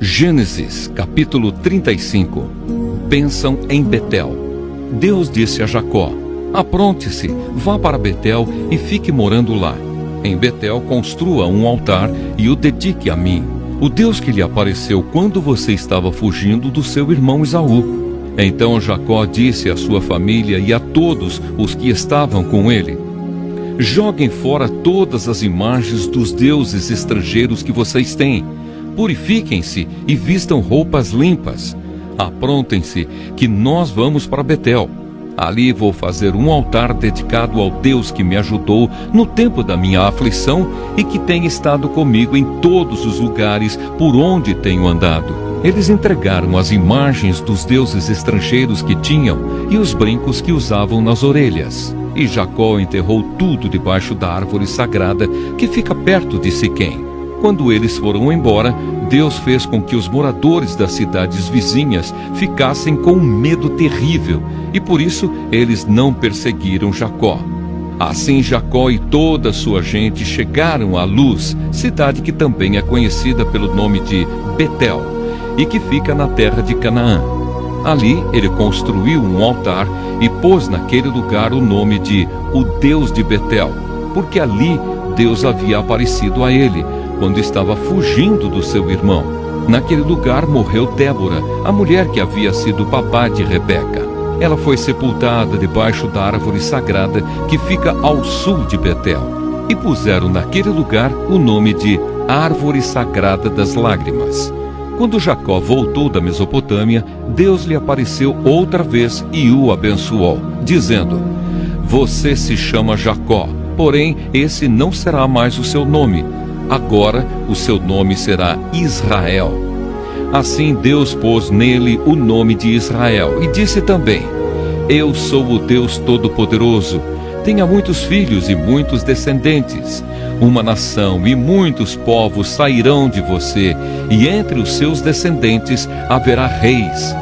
Gênesis, capítulo 35. Bênção em Betel. Deus disse a Jacó: apronte-se, vá para Betel e fique morando lá. Em Betel construa um altar e o dedique a mim, o Deus que lhe apareceu quando você estava fugindo do seu irmão Esaú. Então Jacó disse à sua família e a todos os que estavam com ele: joguem fora todas as imagens dos deuses estrangeiros que vocês têm. Purifiquem-se e vistam roupas limpas. Aprontem-se, que nós vamos para Betel. Ali vou fazer um altar dedicado ao Deus que me ajudou no tempo da minha aflição e que tem estado comigo em todos os lugares por onde tenho andado. Eles entregaram as imagens dos deuses estrangeiros que tinham e os brincos que usavam nas orelhas. E Jacó enterrou tudo debaixo da árvore sagrada que fica perto de Siquém. Quando eles foram embora, Deus fez com que os moradores das cidades vizinhas ficassem com um medo terrível, e por isso eles não perseguiram Jacó. Assim Jacó e toda a sua gente chegaram a Luz, cidade que também é conhecida pelo nome de Betel, e que fica na terra de Canaã. Ali ele construiu um altar e pôs naquele lugar o nome de o Deus de Betel, porque ali Deus havia aparecido a ele quando estava fugindo do seu irmão. Naquele lugar morreu Débora, a mulher que havia sido babá de Rebeca. Ela foi sepultada debaixo da árvore sagrada que fica ao sul de Betel. E puseram naquele lugar o nome de Árvore Sagrada das Lágrimas. Quando Jacó voltou da Mesopotâmia, Deus lhe apareceu outra vez e o abençoou, dizendo: você se chama Jacó, porém esse não será mais o seu nome. Agora o seu nome será Israel. Assim Deus pôs nele o nome de Israel e disse também: eu sou o Deus Todo-Poderoso. Tenha muitos filhos e muitos descendentes. Uma nação e muitos povos sairão de você, e entre os seus descendentes haverá reis.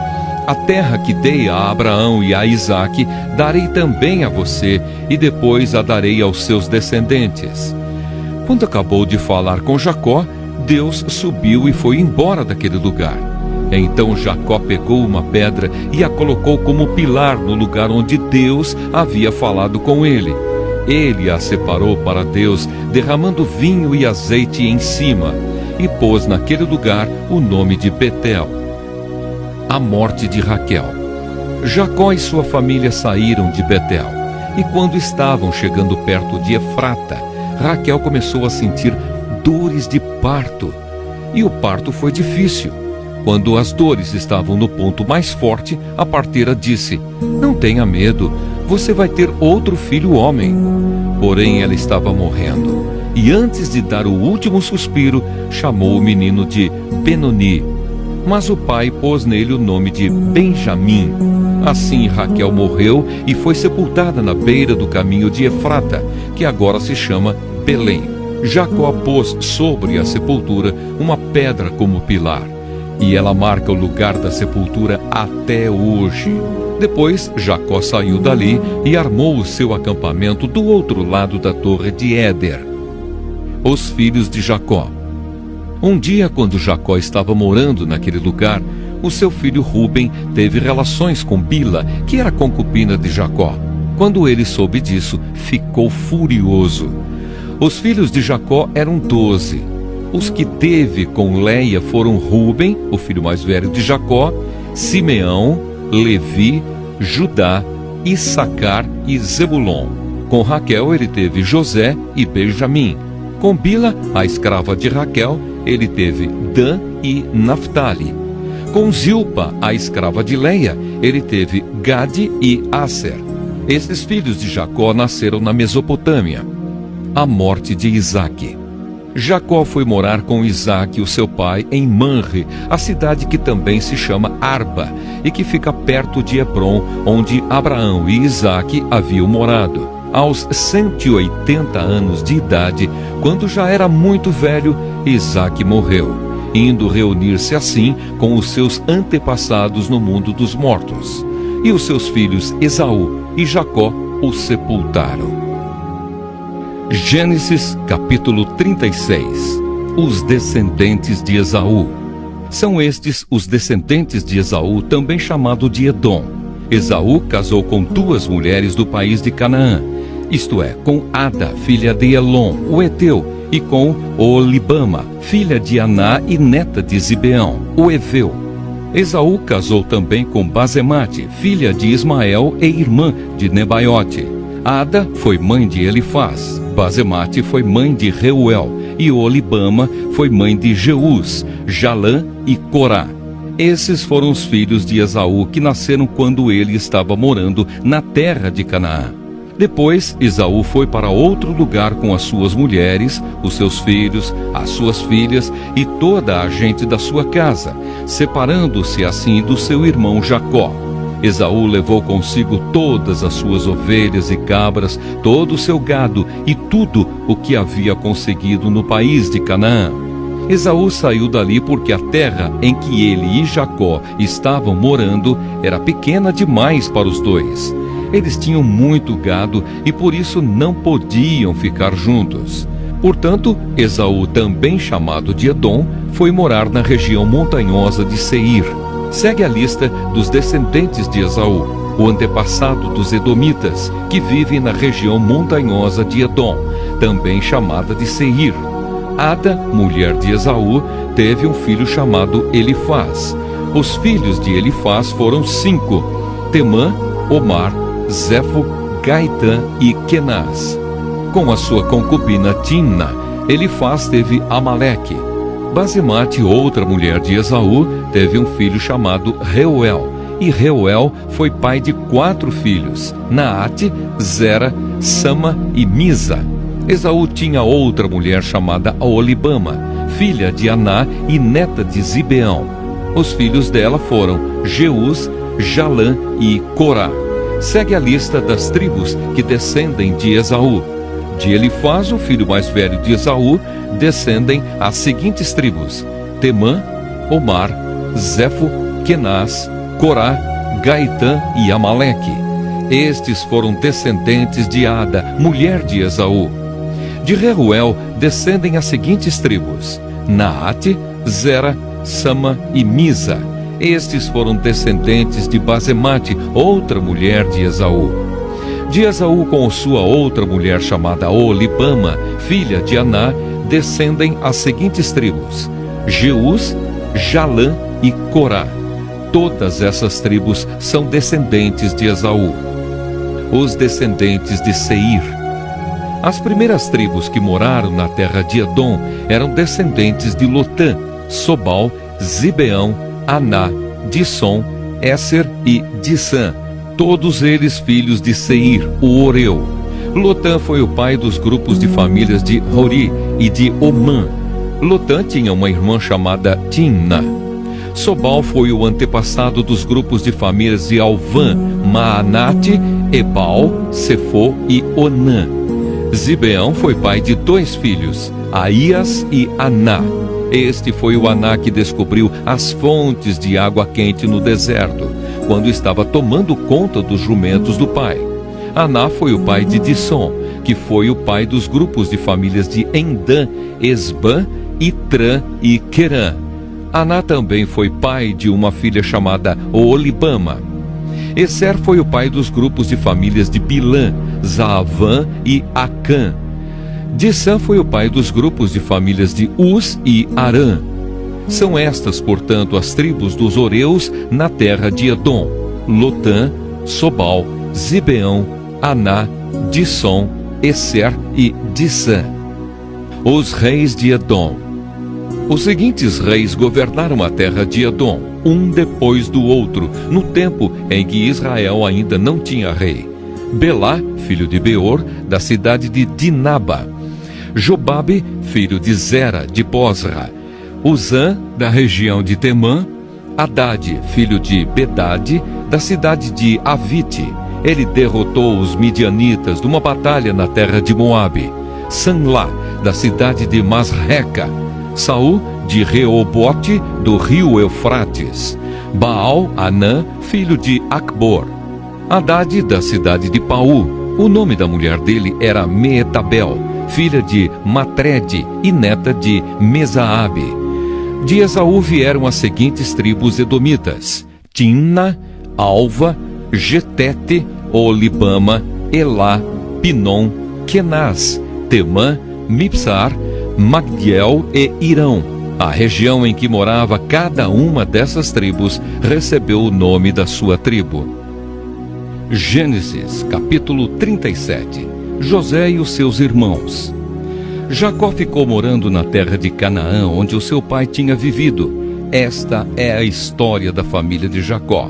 A terra que dei a Abraão e a Isaque darei também a você, e depois a darei aos seus descendentes. Quando acabou de falar com Jacó, Deus subiu e foi embora daquele lugar. Então Jacó pegou uma pedra e a colocou como pilar no lugar onde Deus havia falado com ele. Ele a separou para Deus, derramando vinho e azeite em cima, e pôs naquele lugar o nome de Betel. A morte de Raquel. Jacó e sua família saíram de Betel, e quando estavam chegando perto de Efrata, Raquel começou a sentir dores de parto, e o parto foi difícil. Quando as dores estavam no ponto mais forte, a parteira disse: não tenha medo, você vai ter outro filho homem. Porém ela estava morrendo, e antes de dar o último suspiro, chamou o menino de Benoni. Mas o pai pôs nele o nome de Benjamim. Assim Raquel morreu e foi sepultada na beira do caminho de Efrata, que agora se chama Belém. Jacó pôs sobre a sepultura uma pedra como pilar, e ela marca o lugar da sepultura até hoje. Depois Jacó saiu dali e armou o seu acampamento do outro lado da torre de Éder. Os filhos de Jacó. Um dia, quando Jacó estava morando naquele lugar, o seu filho Ruben teve relações com Bila, que era concubina de Jacó. Quando ele soube disso, ficou furioso. Os filhos de Jacó eram 12. Os que teve com Leia foram Ruben, o filho mais velho de Jacó, Simeão, Levi, Judá, Issacar e Zebulon. Com Raquel ele teve José e Benjamim. Com Bila, a escrava de Raquel, ele teve Dan e Naphtali. Com Zilpa, a escrava de Leia, ele teve Gade e Aser. Esses filhos de Jacó nasceram na Mesopotâmia. A morte de Isaque. Jacó foi morar com Isaque, o seu pai, em Manre, a cidade que também se chama Arba, e que fica perto de Hebrom, onde Abraão e Isaque haviam morado. Aos 180 anos de idade, quando já era muito velho, Isaque morreu, indo reunir-se assim com os seus antepassados no mundo dos mortos. E os seus filhos Esaú e Jacó o sepultaram. Gênesis capítulo 36. Os descendentes de Esaú. São estes os descendentes de Esaú, também chamado de Edom. Esaú casou com 2 mulheres do país de Canaã, isto é, com Ada, filha de Elon, o Eteu, e com Oholibama, filha de Aná e neta de Zibeão, o Eveu. Esaú casou também com Basemate, filha de Ismael e irmã de Nebaiote. Ada foi mãe de Elifaz, Basemate foi mãe de Reuel, e Oholibama foi mãe de Jeús, Jalã e Corá. Esses foram os filhos de Esaú que nasceram quando ele estava morando na terra de Canaã. Depois, Esaú foi para outro lugar com as suas mulheres, os seus filhos, as suas filhas e toda a gente da sua casa, separando-se assim do seu irmão Jacó. Esaú levou consigo todas as suas ovelhas e cabras, todo o seu gado e tudo o que havia conseguido no país de Canaã. Esaú saiu dali porque a terra em que ele e Jacó estavam morando era pequena demais para os dois. Eles tinham muito gado e por isso não podiam ficar juntos. Portanto, Esaú, também chamado de Edom, foi morar na região montanhosa de Seir. Segue a lista dos descendentes de Esaú, o antepassado dos edomitas, que vivem na região montanhosa de Edom, também chamada de Seir. Ada, mulher de Esaú, teve um filho chamado Elifaz. Os filhos de Elifaz foram 5: Temã, Omar, Zefo, Gaitã e Kenaz. Com a sua concubina Timna, Elifaz teve Amaleque. Basemate, outra mulher de Esaú, teve um filho chamado Reuel, e Reuel foi pai de 4 filhos: Naate, Zera, Sama e Misa. Esaú tinha outra mulher chamada Oholibama, filha de Aná e neta de Zibeão. Os filhos dela foram Jeús, Jalã e Corá. Segue a lista das tribos que descendem de Esaú. De Elifaz, o filho mais velho de Esaú, descendem as seguintes tribos: Temã, Omar, Zefo, Kenaz, Corá, Gaitã e Amaleque. Estes foram descendentes de Ada, mulher de Esaú. De Reuel descendem as seguintes tribos: Naate, Zera, Sama e Misa. Estes foram descendentes de Basemate, outra mulher de Esaú. De Esaú com sua outra mulher chamada Oholibama, filha de Aná, descendem as seguintes tribos: Jeús, Jalã e Corá. Todas essas tribos são descendentes de Esaú. Os descendentes de Seir. As primeiras tribos que moraram na terra de Edom eram descendentes de Lotã, Sobal, Zibeão, Aná, Dissom, Éser e Dissã, todos eles filhos de Seir, o Oreu. Lotã foi o pai dos grupos de famílias de Hori e de Omã. Lotã tinha uma irmã chamada Timna. Sobal foi o antepassado dos grupos de famílias de Alvã, Maanate, Ebal, Sefo e Onã. Zibeão foi pai de 2 filhos, Aías e Aná. Este foi o Aná que descobriu as fontes de água quente no deserto, quando estava tomando conta dos jumentos do pai. Aná foi o pai de Dissom, que foi o pai dos grupos de famílias de Endã, Esbã, Itrã e Querã. Aná também foi pai de uma filha chamada Oholibama. Eser foi o pai dos grupos de famílias de Bilã, Zaavã e Acã. Dissã foi o pai dos grupos de famílias de Uz e Arã. São estas, portanto, as tribos dos Oreus na terra de Edom: Lotã, Sobal, Zibeão, Aná, Dissom, Eser e Dissã. Os reis de Edom. Os seguintes reis governaram a terra de Edom, um depois do outro, no tempo em que Israel ainda não tinha rei: Belá, filho de Beor, da cidade de Dinaba; Jobabe, filho de Zera, de Bosra; Uzã, da região de Temã; Haddad, filho de Bedade, da cidade de Avite. Ele derrotou os midianitas numa batalha na terra de Moabe; Sanlá, da cidade de Masreca; Saul, de Reobote, do rio Eufrates; Baal-Anã, filho de Acbor; Haddad, da cidade de Paú. O nome da mulher dele era Meetabel, filha de Matrede e neta de Mesaabe; De Esaú vieram as seguintes tribos edomitas: Timna, Alva, Getete, Olibama, Elá, Pinom, Kenaz, Temã, Mipsar, Magdiel e Irão. A região em que morava cada uma dessas tribos recebeu o nome da sua tribo. Gênesis, capítulo 37. José e os seus irmãos. Jacó ficou morando na terra de Canaã, onde o seu pai tinha vivido. Esta é a história da família de Jacó.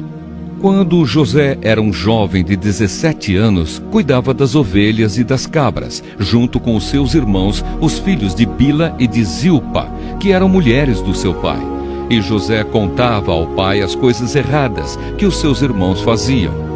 Quando José era um jovem de 17 anos, cuidava das ovelhas e das cabras, junto com os seus irmãos, os filhos de Bila e de Zilpa, que eram mulheres do seu pai. E José contava ao pai as coisas erradas que os seus irmãos faziam.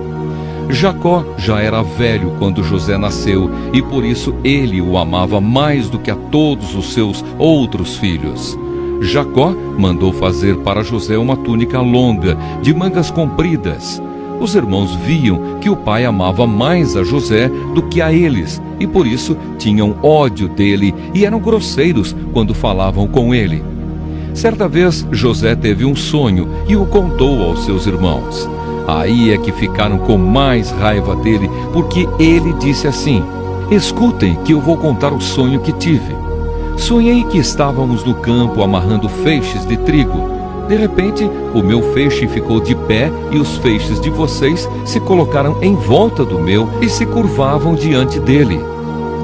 Jacó já era velho quando José nasceu, e por isso ele o amava mais do que a todos os seus outros filhos. Jacó mandou fazer para José uma túnica longa, de mangas compridas. Os irmãos viam que o pai amava mais a José do que a eles, e por isso tinham ódio dele e eram grosseiros quando falavam com ele. Certa vez José teve um sonho e o contou aos seus irmãos. Aí é que ficaram com mais raiva dele, porque ele disse assim: escutem que eu vou contar o sonho que tive. Sonhei que estávamos no campo amarrando feixes de trigo. De repente, o meu feixe ficou de pé e os feixes de vocês se colocaram em volta do meu e se curvavam diante dele.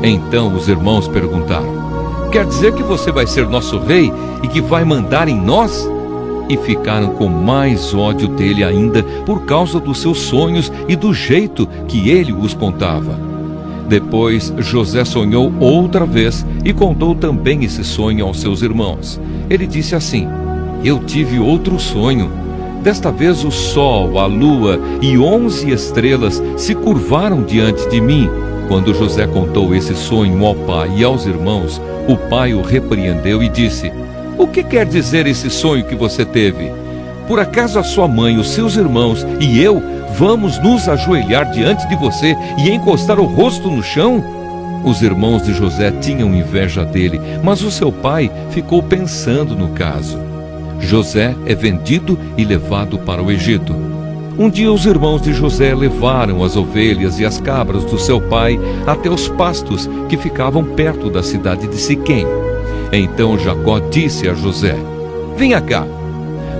Então os irmãos perguntaram: quer dizer que você vai ser nosso rei e que vai mandar em nós? E ficaram com mais ódio dele ainda por causa dos seus sonhos e do jeito que ele os contava. Depois José sonhou outra vez e contou também esse sonho aos seus irmãos. Ele disse assim: eu tive outro sonho. Desta vez o sol, a lua e 11 estrelas se curvaram diante de mim. Quando José contou esse sonho ao pai e aos irmãos, o pai o repreendeu e disse: o que quer dizer esse sonho que você teve? Por acaso a sua mãe, os seus irmãos e eu vamos nos ajoelhar diante de você e encostar o rosto no chão? Os irmãos de José tinham inveja dele, mas o seu pai ficou pensando no caso. José é vendido e levado para o Egito. Um dia os irmãos de José levaram as ovelhas e as cabras do seu pai até os pastos que ficavam perto da cidade de Siquém. Então Jacó disse a José: venha cá,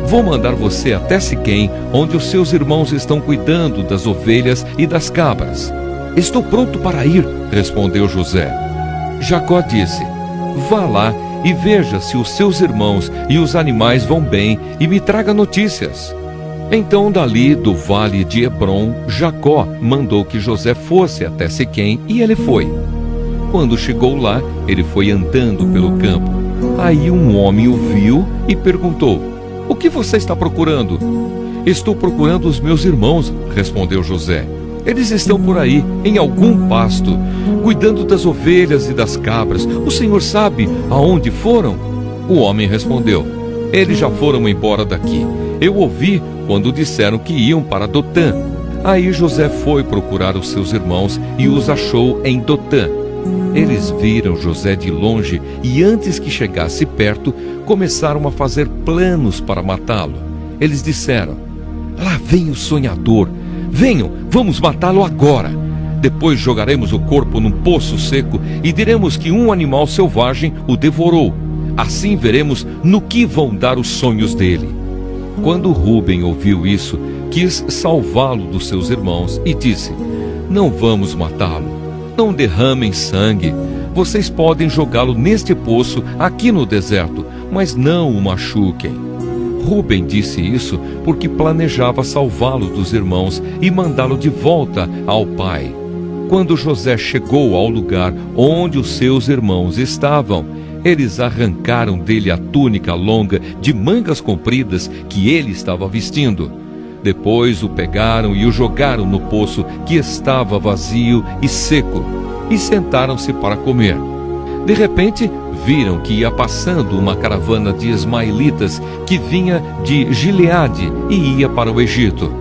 vou mandar você até Siquém, onde os seus irmãos estão cuidando das ovelhas e das cabras. Estou pronto para ir, respondeu José. Jacó disse: vá lá e veja se os seus irmãos e os animais vão bem e me traga notícias. Então dali do vale de Hebrom, Jacó mandou que José fosse até Siquém e ele foi. Quando chegou lá, ele foi andando pelo campo. Aí um homem o viu e perguntou: o que você está procurando? Estou procurando os meus irmãos, respondeu José. Eles estão por aí, em algum pasto, cuidando das ovelhas e das cabras. O senhor sabe aonde foram? O homem respondeu: eles já foram embora daqui. Eu ouvi quando disseram que iam para Dotã. Aí José foi procurar os seus irmãos e os achou em Dotã. Eles viram José de longe e antes que chegasse perto, começaram a fazer planos para matá-lo. Eles disseram: lá vem o sonhador, venham, vamos matá-lo agora. Depois jogaremos o corpo num poço seco e diremos que um animal selvagem o devorou. Assim veremos no que vão dar os sonhos dele. Quando Rúben ouviu isso, quis salvá-lo dos seus irmãos e disse: não vamos matá-lo. Não derramem sangue. Vocês podem jogá-lo neste poço aqui no deserto, mas não o machuquem. Rúben disse isso porque planejava salvá-lo dos irmãos e mandá-lo de volta ao pai. Quando José chegou ao lugar onde os seus irmãos estavam, eles arrancaram dele a túnica longa de mangas compridas que ele estava vestindo. Depois o pegaram e o jogaram no poço que estava vazio e seco, e sentaram-se para comer. De repente, viram que ia passando uma caravana de ismaelitas que vinha de Gileade e ia para o Egito.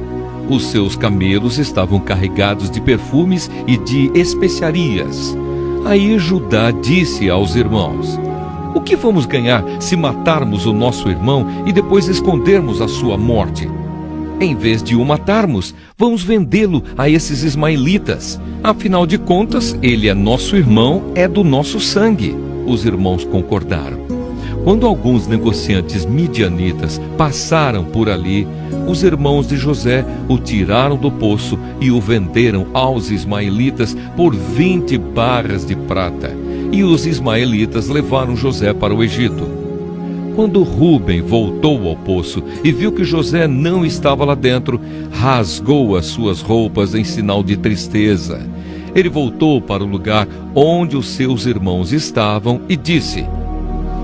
Os seus camelos estavam carregados de perfumes e de especiarias. Aí Judá disse aos irmãos: O que vamos ganhar se matarmos o nosso irmão e depois escondermos a sua morte? Em vez de o matarmos, vamos vendê-lo a esses ismaelitas. Afinal de contas, ele é nosso irmão, é do nosso sangue. Os irmãos concordaram. Quando alguns negociantes midianitas passaram por ali, os irmãos de José o tiraram do poço e o venderam aos ismaelitas por 20 barras de prata. E os ismaelitas levaram José para o Egito. Quando Rúben voltou ao poço e viu que José não estava lá dentro, rasgou as suas roupas em sinal de tristeza. Ele voltou para o lugar onde os seus irmãos estavam e disse: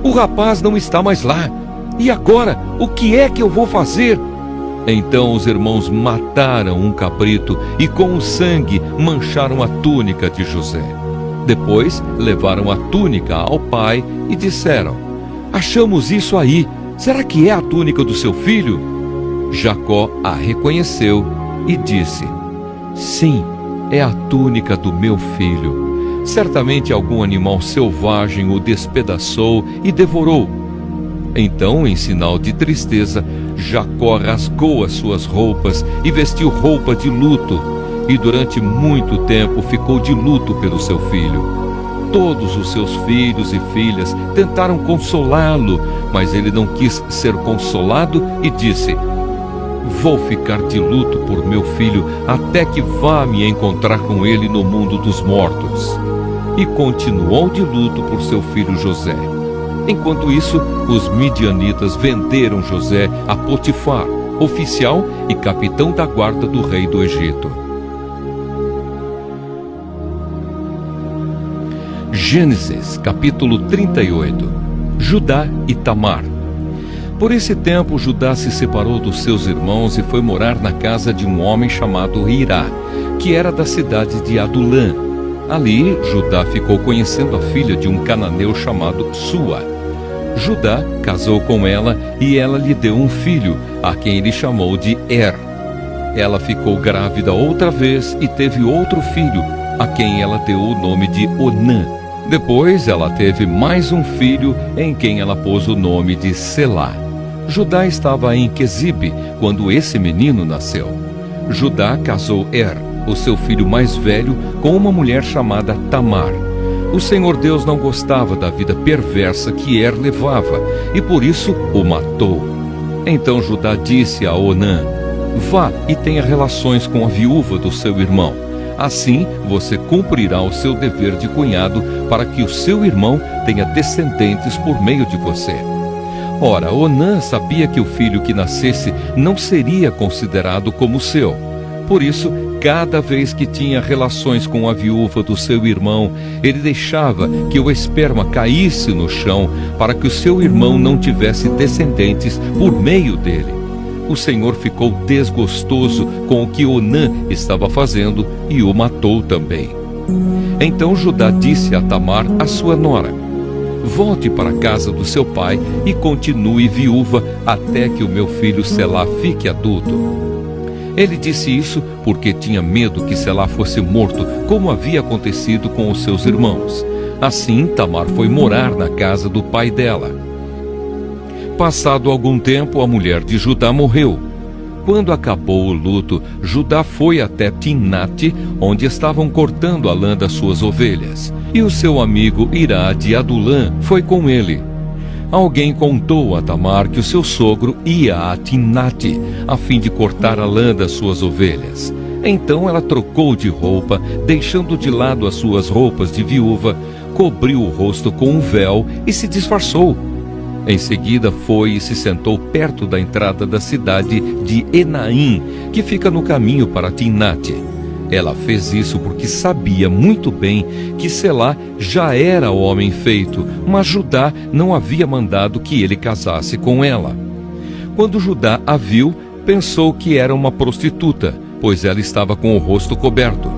"O rapaz não está mais lá. E agora, o que é que eu vou fazer?" Então os irmãos mataram um cabrito e com o sangue mancharam a túnica de José. Depois levaram a túnica ao pai e disseram: "Achamos isso aí. Será que é a túnica do seu filho?" Jacó a reconheceu e disse: "Sim, é a túnica do meu filho. Certamente algum animal selvagem o despedaçou e devorou." Então, em sinal de tristeza, Jacó rasgou as suas roupas e vestiu roupa de luto, e durante muito tempo ficou de luto pelo seu filho. Todos os seus filhos e filhas tentaram consolá-lo, mas ele não quis ser consolado e disse: "Vou ficar de luto por meu filho até que vá me encontrar com ele no mundo dos mortos." E continuou de luto por seu filho José. Enquanto isso, os midianitas venderam José a Potifar, oficial e capitão da guarda do rei do Egito. Gênesis, capítulo 38. Judá e Tamar. Por esse tempo, Judá se separou dos seus irmãos e foi morar na casa de um homem chamado Hirá, que era da cidade de Adulã. Ali, Judá ficou conhecendo a filha de um cananeu chamado Sua. Judá casou com ela e ela lhe deu um filho, a quem ele chamou de Er. Ela ficou grávida outra vez e teve outro filho, a quem ela deu o nome de Onã. Depois ela teve mais um filho, em quem ela pôs o nome de Selá. Judá estava em Quezibe quando esse menino nasceu. Judá casou Er, o seu filho mais velho, com uma mulher chamada Tamar. O Senhor Deus não gostava da vida perversa que Er levava, e por isso o matou. Então Judá disse a Onã: "Vá e tenha relações com a viúva do seu irmão. Assim você cumprirá o seu dever de cunhado para que o seu irmão tenha descendentes por meio de você." Ora, Onã sabia que o filho que nascesse não seria considerado como seu. Por isso, cada vez que tinha relações com a viúva do seu irmão, ele deixava que o esperma caísse no chão para que o seu irmão não tivesse descendentes por meio dele. O Senhor ficou desgostoso com o que Onã estava fazendo e o matou também. Então Judá disse a Tamar, a sua nora: "Volte para a casa do seu pai e continue viúva até que o meu filho Selá fique adulto." Ele disse isso porque tinha medo que Selá fosse morto, como havia acontecido com os seus irmãos. Assim, Tamar foi morar na casa do pai dela. Passado algum tempo, a mulher de Judá morreu. Quando acabou o luto, Judá foi até Timnate, onde estavam cortando a lã das suas ovelhas. E o seu amigo Hirá de Adulã foi com ele. Alguém contou a Tamar que o seu sogro ia a Timnate, a fim de cortar a lã das suas ovelhas. Então ela trocou de roupa, deixando de lado as suas roupas de viúva, cobriu o rosto com um véu e se disfarçou. Em seguida foi e se sentou perto da entrada da cidade de Enaim, que fica no caminho para Timnate. Ela fez isso porque sabia muito bem que Selá já era homem feito, mas Judá não havia mandado que ele casasse com ela. Quando Judá a viu, pensou que era uma prostituta, pois ela estava com o rosto coberto.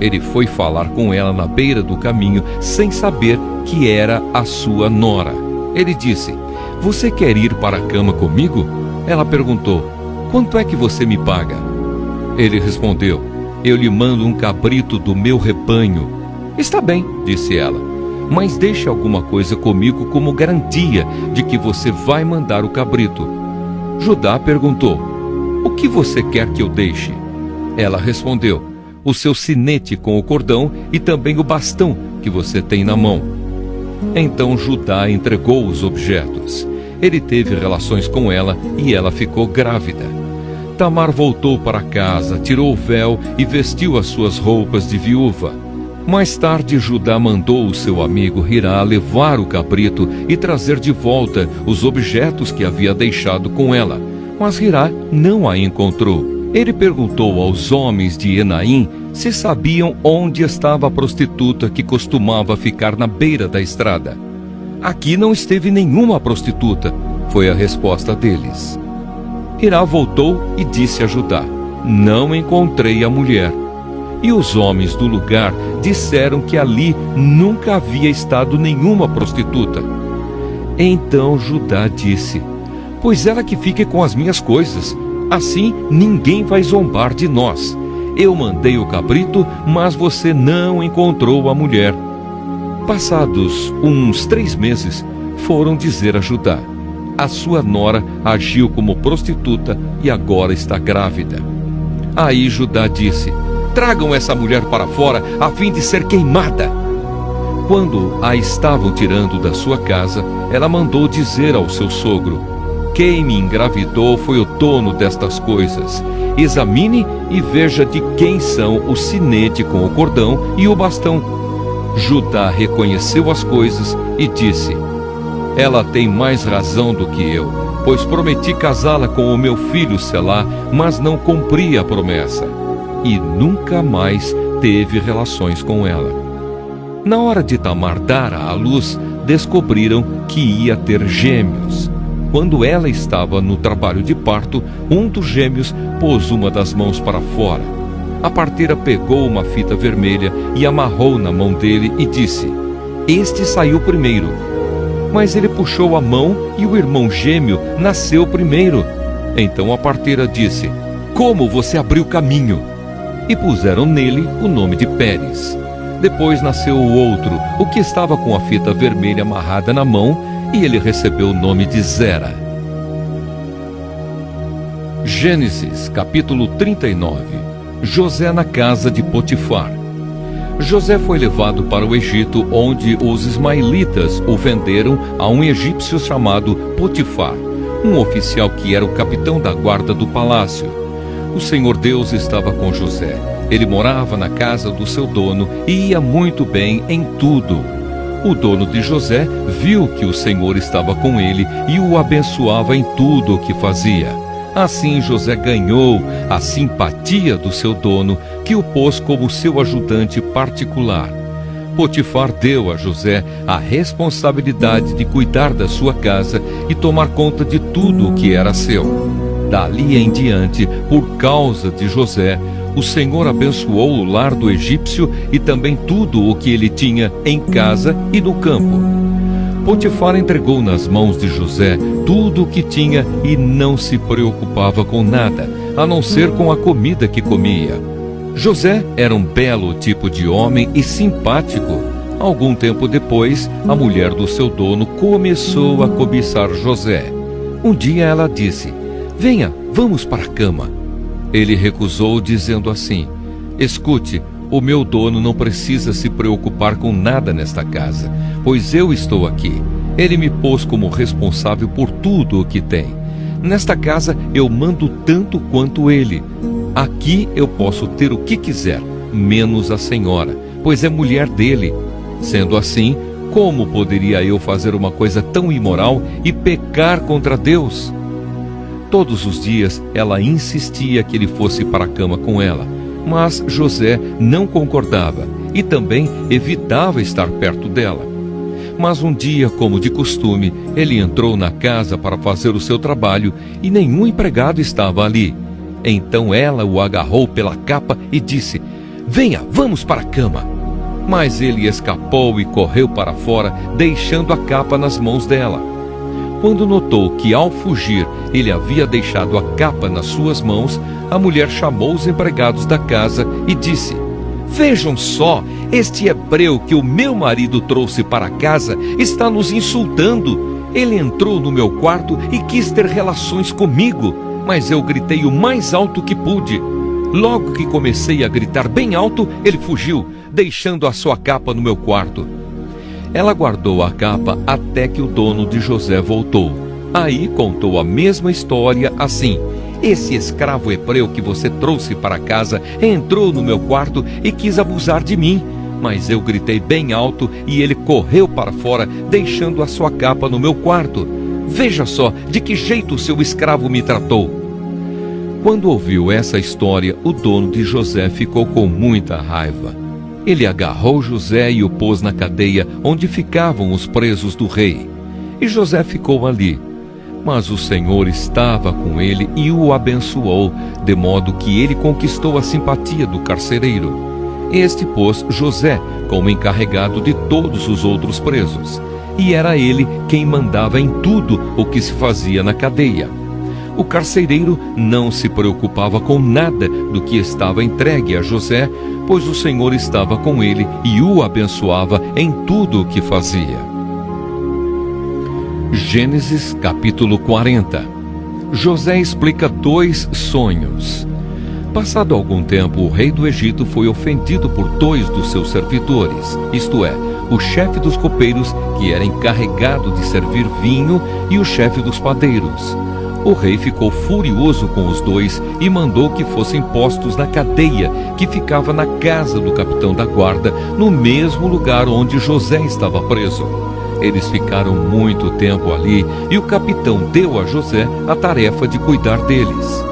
Ele foi falar com ela na beira do caminho, sem saber que era a sua nora. Ele disse: "Você quer ir para a cama comigo?" Ela perguntou: "Quanto é que você me paga?" Ele respondeu: "Eu lhe mando um cabrito do meu rebanho." "Está bem," disse ela. mas deixe alguma coisa comigo como garantia de que você vai mandar o cabrito. Judá perguntou: o que você quer que eu deixe? Ela respondeu: o seu sinete com o cordão e também o bastão que você tem na mão. Então Judá entregou os objetos. Ele teve relações com ela e ela ficou grávida. Tamar voltou para casa, tirou o véu e vestiu as suas roupas de viúva. Mais tarde, Judá mandou o seu amigo Hirá levar o cabrito e trazer de volta os objetos que havia deixado com ela. Mas Hirá não a encontrou. Ele perguntou aos homens de Enaim se sabiam onde estava a prostituta que costumava ficar na beira da estrada. Aqui não esteve nenhuma prostituta, foi a resposta deles. Hirá voltou e disse a Judá: não encontrei a mulher. E os homens do lugar disseram que ali nunca havia estado nenhuma prostituta. Então Judá disse: pois ela que fique com as minhas coisas, assim ninguém vai zombar de nós. Eu mandei o cabrito, mas você não encontrou a mulher. Passados uns 3 meses, foram dizer a Judá: a sua nora agiu como prostituta e agora está grávida. Aí Judá disse: tragam essa mulher para fora, a fim de ser queimada. Quando a estavam tirando da sua casa, ela mandou dizer ao seu sogro: quem me engravidou foi o dono destas coisas. Examine e veja de quem são o sinete com o cordão e o bastão. Judá reconheceu as coisas e disse: ela tem mais razão do que eu, pois prometi casá-la com o meu filho Selá, mas não cumpri a promessa. E nunca mais teve relações com ela. Na hora de Tamar dar à luz, descobriram que ia ter gêmeos. Quando ela estava no trabalho de parto, um dos gêmeos pôs uma das mãos para fora. A parteira pegou uma fita vermelha e amarrou na mão dele e disse: este saiu primeiro. Mas ele puxou a mão e o irmão gêmeo nasceu primeiro. Então a parteira disse: como você abriu caminho? E puseram nele o nome de Pérez. Depois nasceu o outro, o que estava com a fita vermelha amarrada na mão, e ele recebeu o nome de Zera. Gênesis, capítulo 39. José na casa de Potifar. José foi levado para o Egito, onde os ismaelitas o venderam a um egípcio chamado Potifar, um oficial que era o capitão da guarda do palácio. O Senhor Deus estava com José. Ele morava na casa do seu dono e ia muito bem em tudo. O dono de José viu que o Senhor estava com ele e o abençoava em tudo o que fazia. Assim José ganhou a simpatia do seu dono, que o pôs como seu ajudante particular. Potifar deu a José a responsabilidade de cuidar da sua casa e tomar conta de tudo o que era seu. Dali em diante, por causa de José, o Senhor abençoou o lar do egípcio e também tudo o que ele tinha em casa e no campo. Potifar entregou nas mãos de José tudo o que tinha e não se preocupava com nada, a não ser com a comida que comia. José era um belo tipo de homem e simpático. Algum tempo depois, a mulher do seu dono começou a cobiçar José. Um dia ela disse: venha, vamos para a cama. Ele recusou, dizendo assim: escute, o meu dono não precisa se preocupar com nada nesta casa, pois eu estou aqui. Ele me pôs como responsável por tudo o que tem. Nesta casa eu mando tanto quanto ele. Aqui eu posso ter o que quiser, menos a senhora, pois é mulher dele. Sendo assim, como poderia eu fazer uma coisa tão imoral e pecar contra Deus? Todos os dias ela insistia que ele fosse para a cama com ela, mas José não concordava e também evitava estar perto dela. Mas um dia, como de costume, ele entrou na casa para fazer o seu trabalho e nenhum empregado estava ali. Então ela o agarrou pela capa e disse: venha, vamos para a cama. Mas ele escapou e correu para fora, deixando a capa nas mãos dela. Quando notou que ao fugir ele havia deixado a capa nas suas mãos, a mulher chamou os empregados da casa e disse: vejam só, este hebreu que o meu marido trouxe para casa está nos insultando. Ele entrou no meu quarto e quis ter relações comigo, mas eu gritei o mais alto que pude. Logo que comecei a gritar bem alto, ele fugiu, deixando a sua capa no meu quarto. Ela guardou a capa até que o dono de José voltou. Aí contou a mesma história assim: esse escravo hebreu que você trouxe para casa entrou no meu quarto e quis abusar de mim, mas eu gritei bem alto e ele correu para fora, deixando a sua capa no meu quarto. Veja só de que jeito o seu escravo me tratou. Quando ouviu essa história, o dono de José ficou com muita raiva. Ele agarrou José e o pôs na cadeia onde ficavam os presos do rei. E José ficou ali. Mas o Senhor estava com ele e o abençoou, de modo que ele conquistou a simpatia do carcereiro. Este pôs José como encarregado de todos os outros presos, e era ele quem mandava em tudo o que se fazia na cadeia. O carcereiro não se preocupava com nada do que estava entregue a José, pois o Senhor estava com ele e o abençoava em tudo o que fazia. Gênesis capítulo 40. José explica 2 sonhos. Passado algum tempo, o rei do Egito foi ofendido por 2 dos seus servidores, isto é, o chefe dos copeiros, que era encarregado de servir vinho, e o chefe dos padeiros. O rei ficou furioso com os 2 e mandou que fossem postos na cadeia que ficava na casa do capitão da guarda, no mesmo lugar onde José estava preso. Eles ficaram muito tempo ali e o capitão deu a José a tarefa de cuidar deles.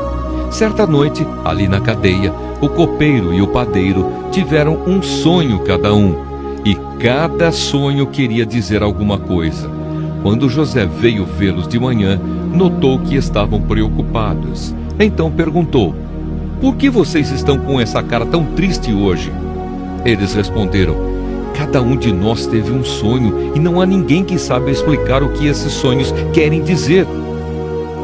Certa noite, ali na cadeia, o copeiro e o padeiro tiveram um sonho cada um, e cada sonho queria dizer alguma coisa. Quando José veio vê-los de manhã, notou que estavam preocupados. Então perguntou: por que vocês estão com essa cara tão triste hoje? Eles responderam: cada um de nós teve um sonho e não há ninguém que saiba explicar o que esses sonhos querem dizer.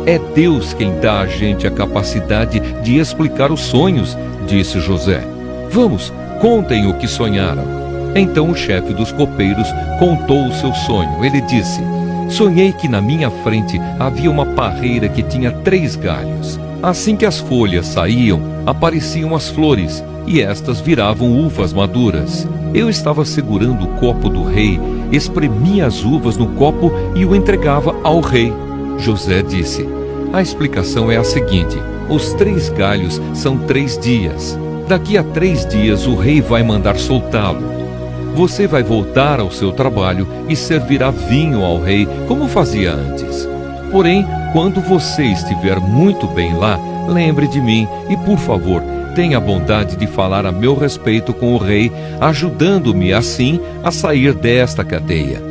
É Deus quem dá a gente a capacidade de explicar os sonhos, disse José. Vamos, contem o que sonharam. Então o chefe dos copeiros contou o seu sonho. Ele disse: sonhei que na minha frente havia uma parreira que tinha 3 galhos. Assim que as folhas saíam, apareciam as flores, e estas viravam uvas maduras. Eu estava segurando o copo do rei, espremia as uvas no copo e o entregava ao rei. José disse: a explicação é a seguinte: os 3 galhos são 3 dias. Daqui a 3 dias o rei vai mandar soltá-lo. Você vai voltar ao seu trabalho e servirá vinho ao rei, como fazia antes. Porém, quando você estiver muito bem lá, lembre de mim e, por favor, tenha a bondade de falar a meu respeito com o rei, ajudando-me assim a sair desta cadeia.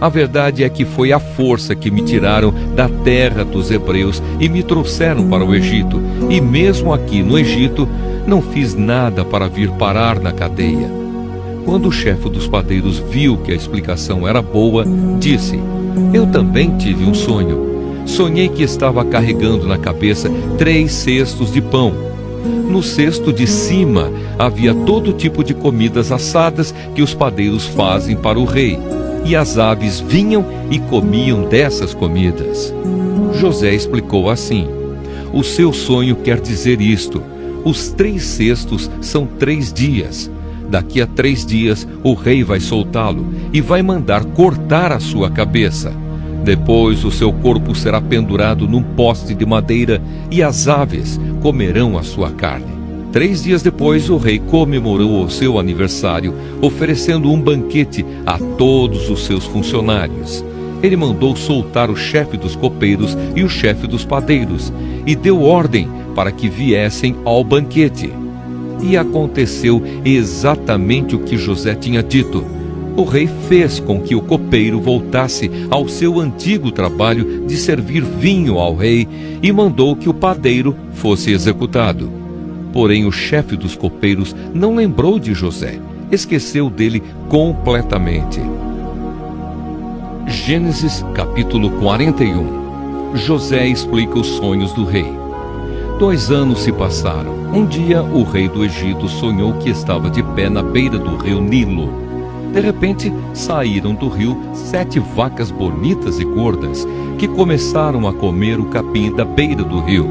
A verdade é que foi à força que me tiraram da terra dos hebreus e me trouxeram para o Egito. E mesmo aqui no Egito, não fiz nada para vir parar na cadeia. Quando o chefe dos padeiros viu que a explicação era boa, disse: eu também tive um sonho. Sonhei que estava carregando na cabeça 3 cestos de pão. No cesto de cima havia todo tipo de comidas assadas que os padeiros fazem para o rei, e as aves vinham e comiam dessas comidas. José explicou assim: o seu sonho quer dizer isto: os 3 cestos são 3 dias. Daqui a 3 dias o rei vai soltá-lo e vai mandar cortar a sua cabeça. Depois o seu corpo será pendurado num poste de madeira e as aves comerão a sua carne. 3 dias depois o rei comemorou o seu aniversário, oferecendo um banquete a todos os seus funcionários. Ele mandou soltar o chefe dos copeiros e o chefe dos padeiros e deu ordem para que viessem ao banquete. E aconteceu exatamente o que José tinha dito. O rei fez com que o copeiro voltasse ao seu antigo trabalho de servir vinho ao rei e mandou que o padeiro fosse executado. Porém, o chefe dos copeiros não lembrou de José, esqueceu dele completamente. Gênesis capítulo 41. José explica os sonhos do rei. 2 anos se passaram. Um dia, o rei do Egito sonhou que estava de pé na beira do rio Nilo. De repente, saíram do rio 7 vacas bonitas e gordas, que começaram a comer o capim da beira do rio.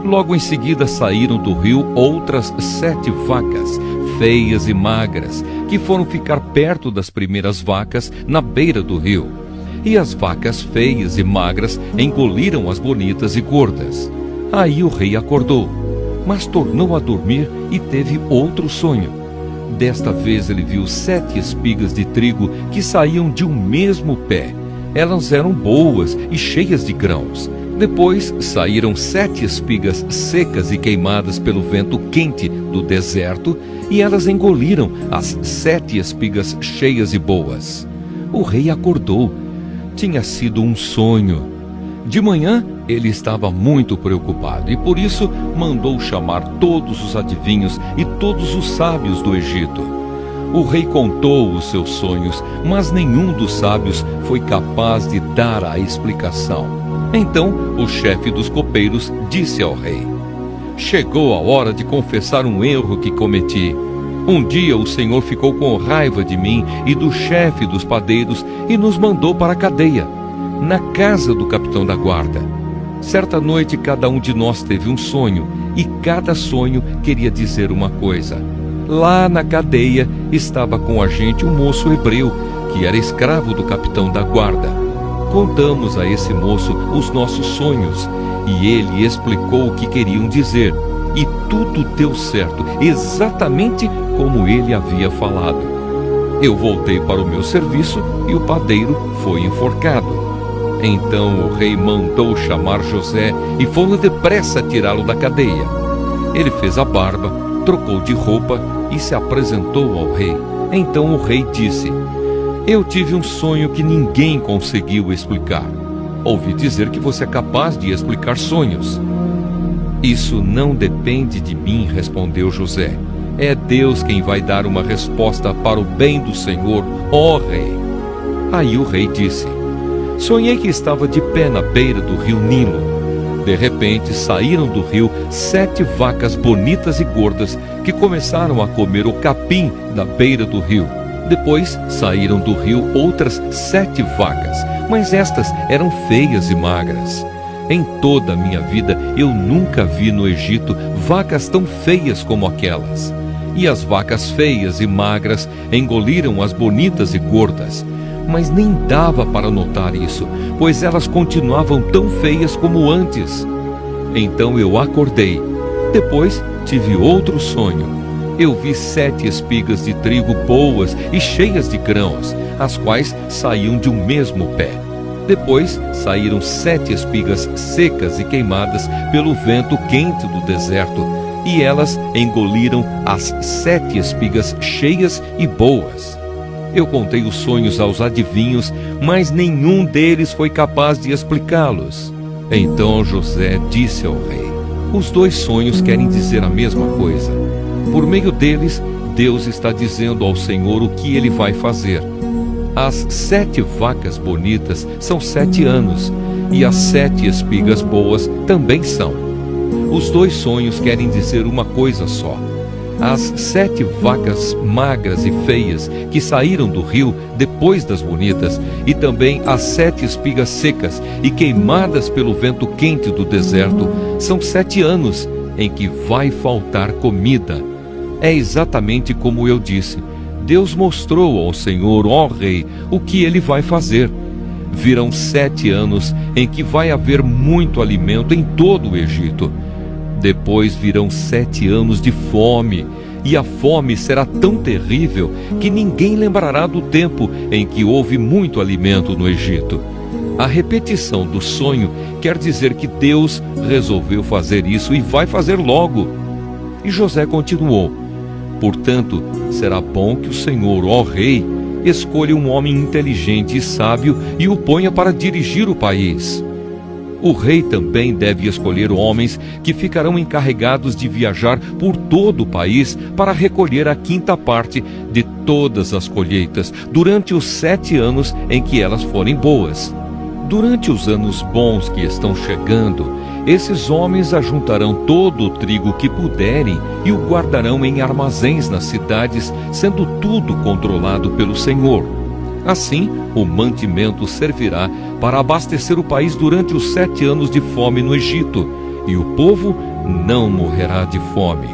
Logo em seguida, saíram do rio outras 7 vacas, feias e magras, que foram ficar perto das primeiras vacas na beira do rio. E as vacas feias e magras engoliram as bonitas e gordas. Aí o rei acordou, mas tornou a dormir e teve outro sonho. Desta vez ele viu 7 espigas de trigo que saíam de um mesmo pé. Elas eram boas e cheias de grãos. Depois saíram 7 espigas secas e queimadas pelo vento quente do deserto, e elas engoliram as 7 espigas cheias e boas. O rei acordou. Tinha sido um sonho. De manhã, ele estava muito preocupado e por isso mandou chamar todos os adivinhos e todos os sábios do Egito. O rei contou os seus sonhos, mas nenhum dos sábios foi capaz de dar a explicação. Então, o chefe dos copeiros disse ao rei: chegou a hora de confessar um erro que cometi. Um dia o Senhor ficou com raiva de mim e do chefe dos padeiros e nos mandou para a cadeia, na casa do capitão da guarda. Certa noite, cada um de nós teve um sonho, e cada sonho queria dizer uma coisa. Lá na cadeia estava com a gente um moço hebreu, que era escravo do capitão da guarda. Contamos a esse moço os nossos sonhos, e ele explicou o que queriam dizer, e tudo deu certo, exatamente como ele havia falado. Eu voltei para o meu serviço e o padeiro foi enforcado. Então o rei mandou chamar José e foram depressa tirá-lo da cadeia. Ele fez a barba, trocou de roupa e se apresentou ao rei. Então o rei disse: eu tive um sonho que ninguém conseguiu explicar. Ouvi dizer que você é capaz de explicar sonhos. Isso não depende de mim, respondeu José. É Deus quem vai dar uma resposta para o bem do Senhor, ó rei. Aí o rei disse: sonhei que estava de pé na beira do rio Nilo. De repente saíram do rio 7 vacas bonitas e gordas que começaram a comer o capim da beira do rio. Depois saíram do rio outras 7 vacas, mas estas eram feias e magras. Em toda a minha vida eu nunca vi no Egito vacas tão feias como aquelas. E as vacas feias e magras engoliram as bonitas e gordas. Mas nem dava para notar isso, pois elas continuavam tão feias como antes. Então eu acordei. Depois tive outro sonho. Eu vi 7 espigas de trigo boas e cheias de grãos, as quais saíam de um mesmo pé. Depois saíram 7 espigas secas e queimadas pelo vento quente do deserto, e elas engoliram as 7 espigas cheias e boas. Eu contei os sonhos aos adivinhos, mas nenhum deles foi capaz de explicá-los. Então José disse ao rei: os 2 sonhos querem dizer a mesma coisa. Por meio deles, Deus está dizendo ao Senhor o que ele vai fazer. As 7 vacas bonitas são 7 anos, e as 7 espigas boas também são. Os 2 sonhos querem dizer uma coisa só. As 7 vacas magras e feias que saíram do rio depois das bonitas, e também as 7 espigas secas e queimadas pelo vento quente do deserto, são 7 anos em que vai faltar comida. É exatamente como eu disse. Deus mostrou ao Senhor, ó rei, o que ele vai fazer. Virão 7 anos em que vai haver muito alimento em todo o Egito. Depois virão 7 anos de fome, e a fome será tão terrível que ninguém lembrará do tempo em que houve muito alimento no Egito. A repetição do sonho quer dizer que Deus resolveu fazer isso e vai fazer logo. E José continuou: portanto, será bom que o Senhor, ó rei, escolha um homem inteligente e sábio e o ponha para dirigir o país. O rei também deve escolher homens que ficarão encarregados de viajar por todo o país para recolher a 5ª parte de todas as colheitas durante os 7 anos em que elas forem boas. Durante os anos bons que estão chegando, esses homens ajuntarão todo o trigo que puderem e o guardarão em armazéns nas cidades, sendo tudo controlado pelo Senhor. Assim, o mantimento servirá para abastecer o país durante os 7 anos de fome no Egito, e o povo não morrerá de fome.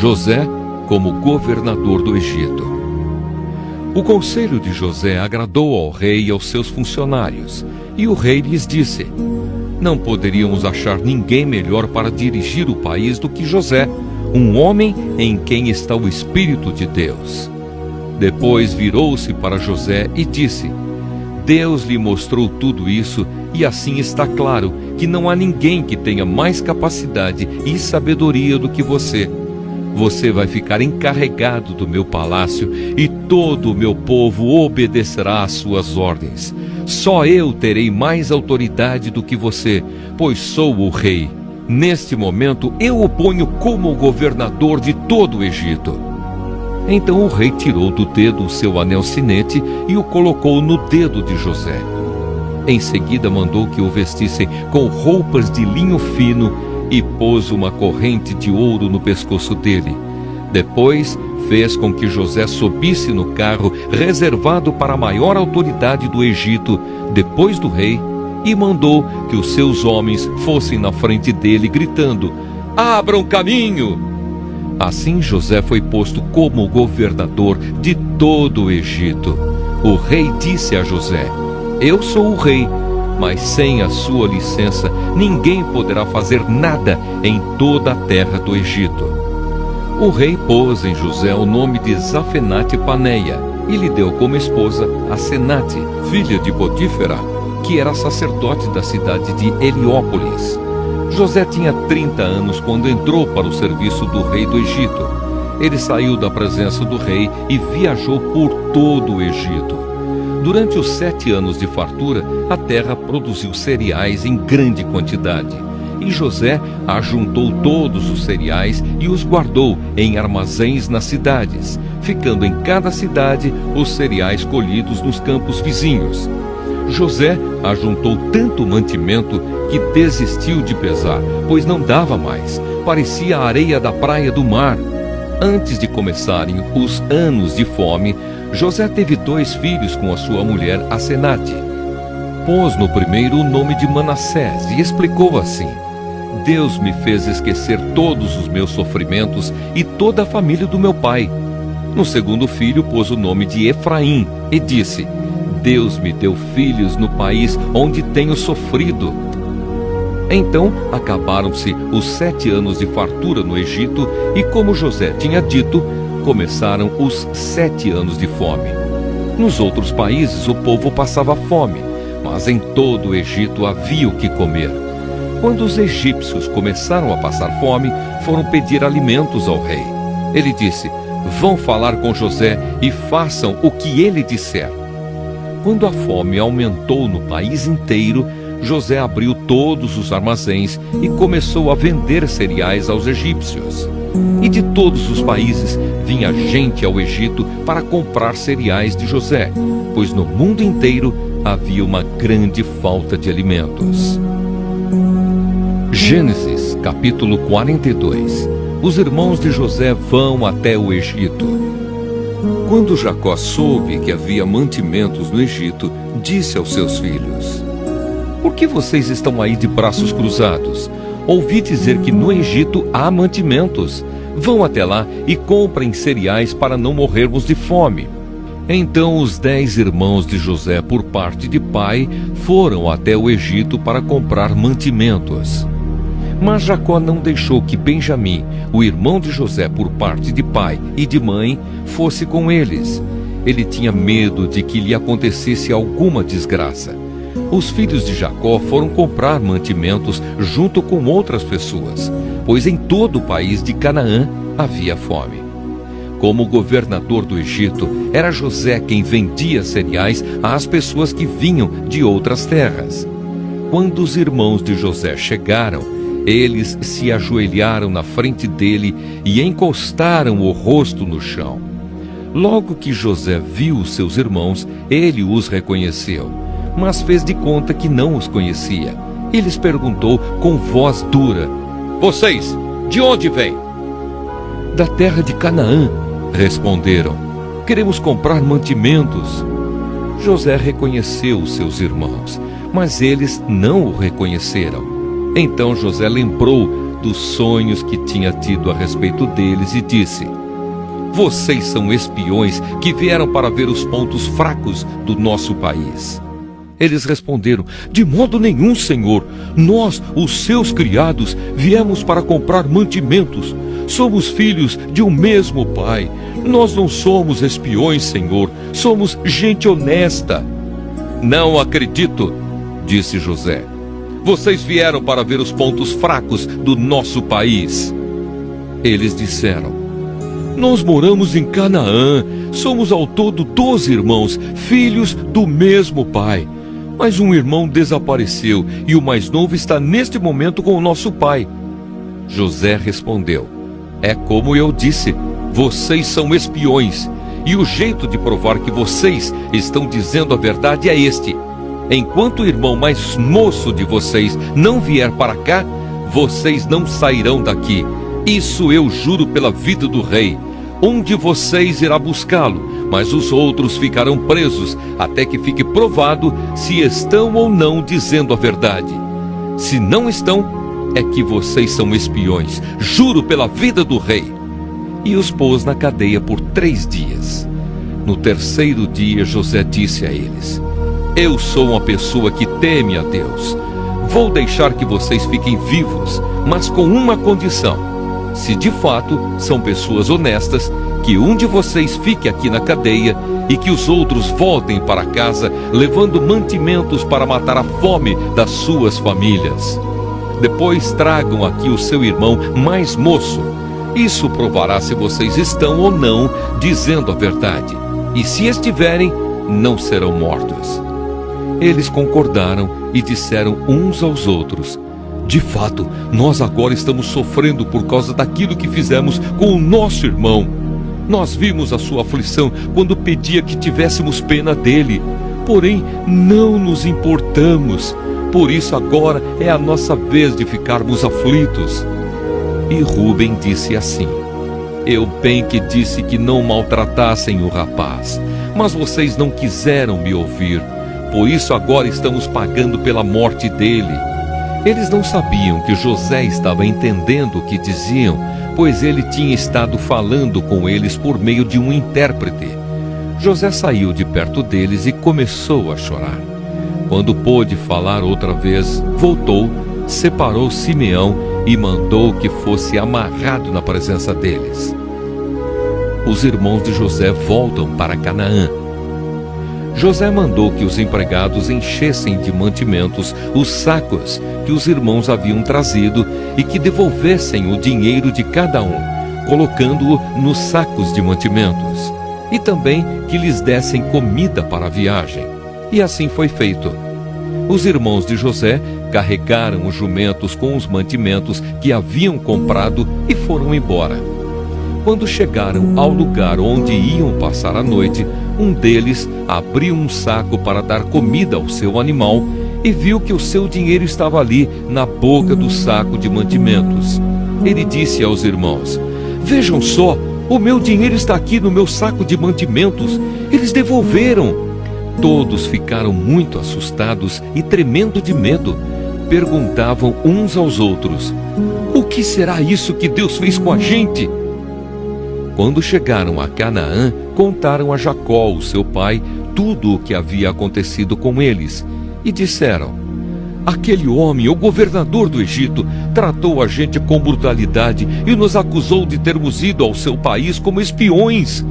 José como governador do Egito. O conselho de José agradou ao rei e aos seus funcionários, e o rei lhes disse: não poderíamos achar ninguém melhor para dirigir o país do que José, um homem em quem está o Espírito de Deus. Depois virou-se para José e disse: Deus lhe mostrou tudo isso, e assim está claro que não há ninguém que tenha mais capacidade e sabedoria do que você. Você vai ficar encarregado do meu palácio e todo o meu povo obedecerá às suas ordens. Só eu terei mais autoridade do que você, pois sou o rei. Neste momento eu o ponho como governador de todo o Egito. Então o rei tirou do dedo o seu anel sinete e o colocou no dedo de José. Em seguida mandou que o vestissem com roupas de linho fino e pôs uma corrente de ouro no pescoço dele. Depois fez com que José subisse no carro reservado para a maior autoridade do Egito, depois do rei, e mandou que os seus homens fossem na frente dele, gritando: abram caminho! Assim José foi posto como governador de todo o Egito. O rei disse a José: eu sou o rei, mas sem a sua licença ninguém poderá fazer nada em toda a terra do Egito. O rei pôs em José o nome de Zafenate-Paneia e lhe deu como esposa Asenate, filha de Potífera, que era sacerdote da cidade de Heliópolis. José tinha 30 anos quando entrou para o serviço do rei do Egito. Ele saiu da presença do rei e viajou por todo o Egito. Durante os 7 anos de fartura, a terra produziu cereais em grande quantidade. E José ajuntou todos os cereais e os guardou em armazéns nas cidades, ficando em cada cidade os cereais colhidos nos campos vizinhos. José ajuntou tanto mantimento que desistiu de pesar, pois não dava mais, parecia a areia da praia do mar. Antes de começarem os anos de fome, José teve 2 filhos com a sua mulher Asenate. Pôs no primeiro o nome de Manassés e explicou assim: Deus me fez esquecer todos os meus sofrimentos e toda a família do meu pai. No segundo filho pôs o nome de Efraim e disse: Deus me deu filhos no país onde tenho sofrido. Então acabaram-se os 7 anos de fartura no Egito e, como José tinha dito, começaram os 7 anos de fome. Nos outros países o povo passava fome, mas em todo o Egito havia o que comer. Quando os egípcios começaram a passar fome, foram pedir alimentos ao rei. Ele disse: vão falar com José e façam o que ele disser. Quando a fome aumentou no país inteiro, José abriu todos os armazéns e começou a vender cereais aos egípcios. E de todos os países vinha gente ao Egito para comprar cereais de José, pois no mundo inteiro havia uma grande falta de alimentos. Gênesis, capítulo 42. Os irmãos de José vão até o Egito. Quando Jacó soube que havia mantimentos no Egito, disse aos seus filhos: por que vocês estão aí de braços cruzados? Ouvi dizer que no Egito há mantimentos. Vão até lá e comprem cereais para não morrermos de fome. Então os 10 irmãos de José, por parte de pai, foram até o Egito para comprar mantimentos. Mas Jacó não deixou que Benjamim, o irmão de José por parte de pai e de mãe, fosse com eles. Ele tinha medo de que lhe acontecesse alguma desgraça. Os filhos de Jacó foram comprar mantimentos junto com outras pessoas, pois em todo o país de Canaã havia fome. Como governador do Egito, era José quem vendia cereais às pessoas que vinham de outras terras. Quando os irmãos de José chegaram, eles se ajoelharam na frente dele e encostaram o rosto no chão. Logo que José viu os seus irmãos, ele os reconheceu, mas fez de conta que não os conhecia, e lhes perguntou com voz dura: Vocês, de onde vêm? Da terra de Canaã, responderam. Queremos comprar mantimentos. José reconheceu os seus irmãos, mas eles não o reconheceram. Então José lembrou dos sonhos que tinha tido a respeito deles e disse: Vocês são espiões que vieram para ver os pontos fracos do nosso país. Eles responderam: De modo nenhum, Senhor. Nós, os seus criados, viemos para comprar mantimentos. Somos filhos de um mesmo pai. Nós não somos espiões, Senhor. Somos gente honesta. Não acredito, disse José. Vocês vieram para ver os pontos fracos do nosso país. Eles disseram: Nós moramos em Canaã. Somos ao todo 12 irmãos, filhos do mesmo pai. Mas um irmão desapareceu e o mais novo está neste momento com o nosso pai. José respondeu: É como eu disse, vocês são espiões. E o jeito de provar que vocês estão dizendo a verdade é este: enquanto o irmão mais moço de vocês não vier para cá, vocês não sairão daqui. Isso eu juro pela vida do rei. Um de vocês irá buscá-lo, mas os outros ficarão presos até que fique provado se estão ou não dizendo a verdade. Se não estão, é que vocês são espiões. Juro pela vida do rei. E os pôs na cadeia por 3 dias. No terceiro dia, José disse a eles: Eu sou uma pessoa que teme a Deus. Vou deixar que vocês fiquem vivos, mas com uma condição. Se de fato são pessoas honestas, que um de vocês fique aqui na cadeia e que os outros voltem para casa levando mantimentos para matar a fome das suas famílias. Depois tragam aqui o seu irmão mais moço. Isso provará se vocês estão ou não dizendo a verdade. E se estiverem, não serão mortos. Eles concordaram e disseram uns aos outros: De fato, nós agora estamos sofrendo por causa daquilo que fizemos com o nosso irmão. Nós vimos a sua aflição quando pedia que tivéssemos pena dele. Porém, não nos importamos. Por isso agora é a nossa vez de ficarmos aflitos. E Rúben disse assim: Eu bem que disse que não maltratassem o rapaz, mas vocês não quiseram me ouvir. Por isso agora estamos pagando pela morte dele. Eles não sabiam que José estava entendendo o que diziam, pois ele tinha estado falando com eles por meio de um intérprete. José saiu de perto deles e começou a chorar. Quando pôde falar outra vez, voltou, separou Simeão e mandou que fosse amarrado na presença deles. Os irmãos de José voltam para Canaã. José mandou que os empregados enchessem de mantimentos os sacos que os irmãos haviam trazido e que devolvessem o dinheiro de cada um, colocando-o nos sacos de mantimentos, e também que lhes dessem comida para a viagem. E assim foi feito. Os irmãos de José carregaram os jumentos com os mantimentos que haviam comprado e foram embora. Quando chegaram ao lugar onde iam passar a noite, um deles abriu um saco para dar comida ao seu animal e viu que o seu dinheiro estava ali na boca do saco de mantimentos. Ele disse aos irmãos: Vejam só, o meu dinheiro está aqui no meu saco de mantimentos. Eles devolveram. Todos ficaram muito assustados e tremendo de medo. Perguntavam uns aos outros: O que será isso que Deus fez com a gente? Quando chegaram a Canaã, contaram a Jacó, o seu pai, tudo o que havia acontecido com eles, e disseram: Aquele homem, o governador do Egito, tratou a gente com brutalidade e nos acusou de termos ido ao seu país como espiões.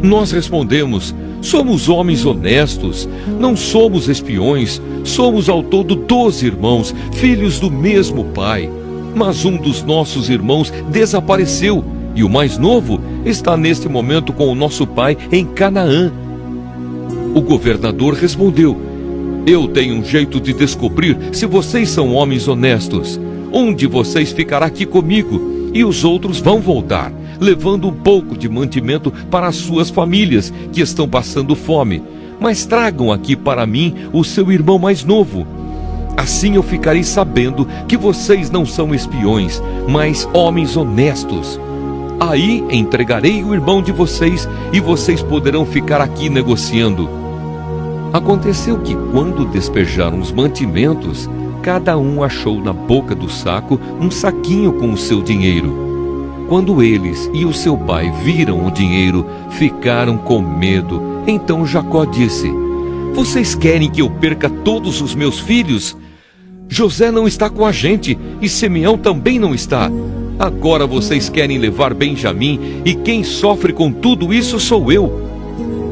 Nós respondemos: Somos homens honestos, não somos espiões, somos ao todo 12 irmãos, filhos do mesmo pai. Mas um dos nossos irmãos desapareceu, e o mais novo está neste momento com o nosso pai em Canaã. O governador respondeu: Eu tenho um jeito de descobrir se vocês são homens honestos. Um de vocês ficará aqui comigo, e os outros vão voltar, levando um pouco de mantimento para as suas famílias, que estão passando fome. Mas tragam aqui para mim o seu irmão mais novo. Assim eu ficarei sabendo que vocês não são espiões, mas homens honestos. Aí entregarei o irmão de vocês e vocês poderão ficar aqui negociando. Aconteceu que, quando despejaram os mantimentos, cada um achou na boca do saco um saquinho com o seu dinheiro. Quando eles e o seu pai viram o dinheiro, ficaram com medo. Então Jacó disse: vocês querem que eu perca todos os meus filhos? José não está com a gente e Simeão também não está. Agora vocês querem levar Benjamim e quem sofre com tudo isso sou eu.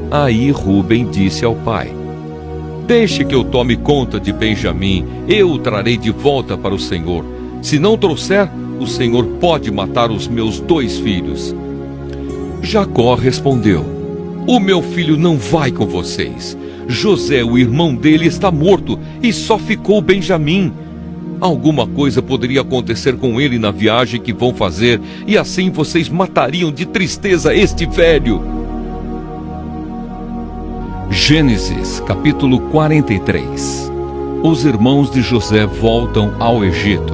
Aí Rúben disse ao pai: deixe que eu tome conta de Benjamim, eu o trarei de volta para o Senhor. Se não trouxer, o Senhor pode matar os meus 2 filhos. Jacó respondeu: o meu filho não vai com vocês. José, o irmão dele, está morto e só ficou Benjamim. Alguma coisa poderia acontecer com ele na viagem que vão fazer, e assim vocês matariam de tristeza este velho. Gênesis, capítulo 43. Os irmãos de José voltam ao Egito.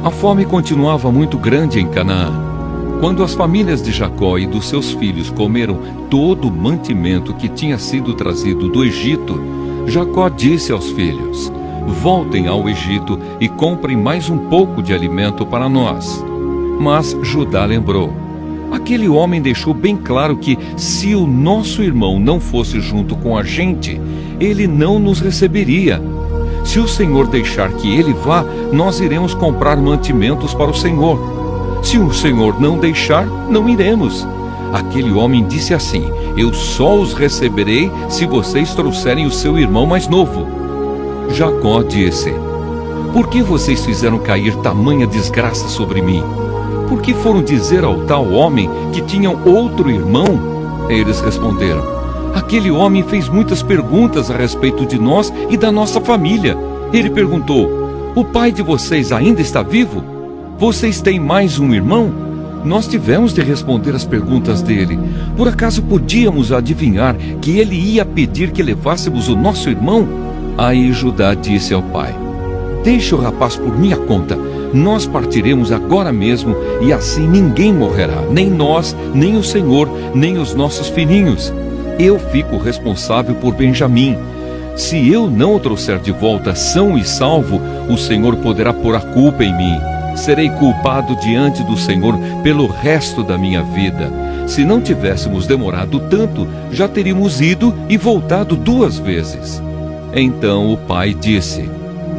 A fome continuava muito grande em Canaã. Quando as famílias de Jacó e dos seus filhos comeram todo o mantimento que tinha sido trazido do Egito, Jacó disse aos filhos: voltem ao Egito e comprem mais um pouco de alimento para nós. Mas Judá lembrou: aquele homem deixou bem claro que, se o nosso irmão não fosse junto com a gente, ele não nos receberia. Se o Senhor deixar que ele vá, nós iremos comprar mantimentos para o Senhor. Se o Senhor não deixar, não iremos. Aquele homem disse assim: eu só os receberei se vocês trouxerem o seu irmão mais novo. Jacó disse: por que vocês fizeram cair tamanha desgraça sobre mim? Por que foram dizer ao tal homem que tinham outro irmão? Eles responderam: aquele homem fez muitas perguntas a respeito de nós e da nossa família. Ele perguntou: o pai de vocês ainda está vivo? Vocês têm mais um irmão? Nós tivemos de responder as perguntas dele. Por acaso podíamos adivinhar que ele ia pedir que levássemos o nosso irmão? Aí Judá disse ao pai: deixe o rapaz por minha conta. Nós partiremos agora mesmo e assim ninguém morrerá, nem nós, nem o Senhor, nem os nossos filhinhos. Eu fico responsável por Benjamim. Se eu não o trouxer de volta são e salvo, o Senhor poderá pôr a culpa em mim. Serei culpado diante do Senhor pelo resto da minha vida. Se não tivéssemos demorado tanto, já teríamos ido e voltado 2 vezes. Então o pai disse: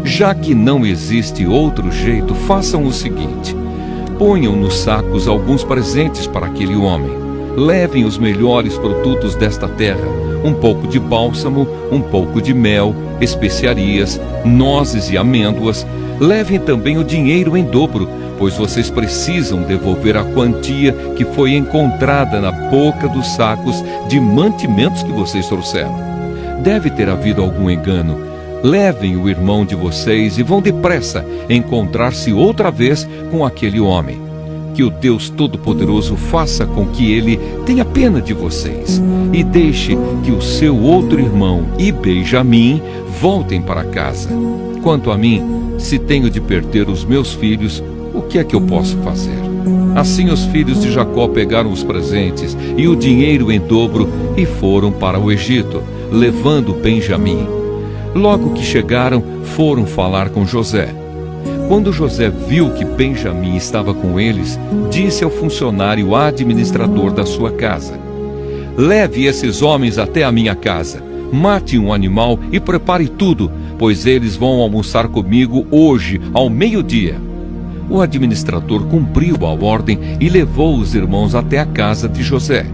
já que não existe outro jeito, façam o seguinte: ponham nos sacos alguns presentes para aquele homem. Levem os melhores produtos desta terra: um pouco de bálsamo, um pouco de mel, especiarias, nozes e amêndoas. Levem também o dinheiro em dobro, pois vocês precisam devolver a quantia que foi encontrada na boca dos sacos de mantimentos que vocês trouxeram. Deve ter havido algum engano. Levem o irmão de vocês e vão depressa encontrar-se outra vez com aquele homem. Que o Deus Todo-Poderoso faça com que ele tenha pena de vocês e deixe que o seu outro irmão e Benjamim voltem para casa. Quanto a mim, se tenho de perder os meus filhos, o que é que eu posso fazer? Assim os filhos de Jacó pegaram os presentes e o dinheiro em dobro e foram para o Egito, levando Benjamim. Logo que chegaram, foram falar com José. Quando José viu que Benjamim estava com eles, disse ao funcionário administrador da sua casa: leve esses homens até a minha casa, mate um animal e prepare tudo, pois eles vão almoçar comigo hoje, ao meio-dia. O administrador cumpriu a ordem e levou os irmãos até a casa de José.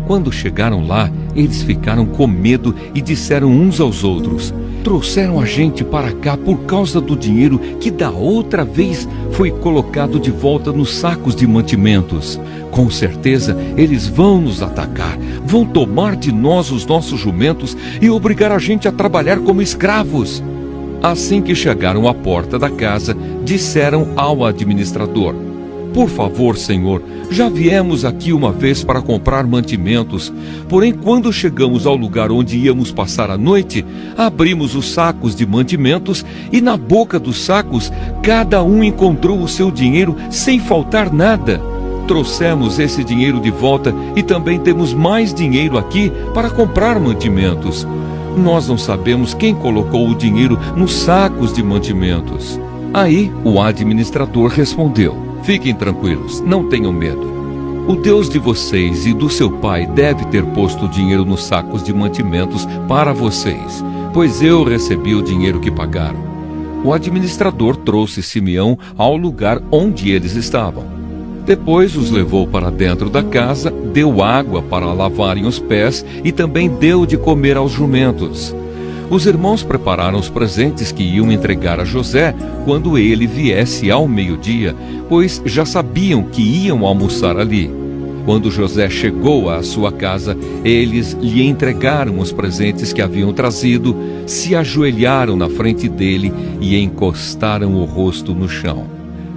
Quando chegaram lá, eles ficaram com medo e disseram uns aos outros: trouxeram a gente para cá por causa do dinheiro que da outra vez foi colocado de volta nos sacos de mantimentos. Com certeza eles vão nos atacar, vão tomar de nós os nossos jumentos e obrigar a gente a trabalhar como escravos. Assim que chegaram à porta da casa, disseram ao administrador: Por favor, Senhor, já viemos aqui uma vez para comprar mantimentos, porém quando chegamos ao lugar onde íamos passar a noite, abrimos os sacos de mantimentos e na boca dos sacos cada um encontrou o seu dinheiro sem faltar nada. Trouxemos esse dinheiro de volta e também temos mais dinheiro aqui para comprar mantimentos. Nós não sabemos quem colocou o dinheiro nos sacos de mantimentos. Aí o administrador respondeu: fiquem tranquilos, não tenham medo. O Deus de vocês e do seu pai deve ter posto o dinheiro nos sacos de mantimentos para vocês, pois eu recebi o dinheiro que pagaram. O administrador trouxe Simeão ao lugar onde eles estavam. Depois os levou para dentro da casa, deu água para lavarem os pés e também deu de comer aos jumentos. Os irmãos prepararam os presentes que iam entregar a José quando ele viesse ao meio-dia, pois já sabiam que iam almoçar ali. Quando José chegou à sua casa, eles lhe entregaram os presentes que haviam trazido, se ajoelharam na frente dele e encostaram o rosto no chão.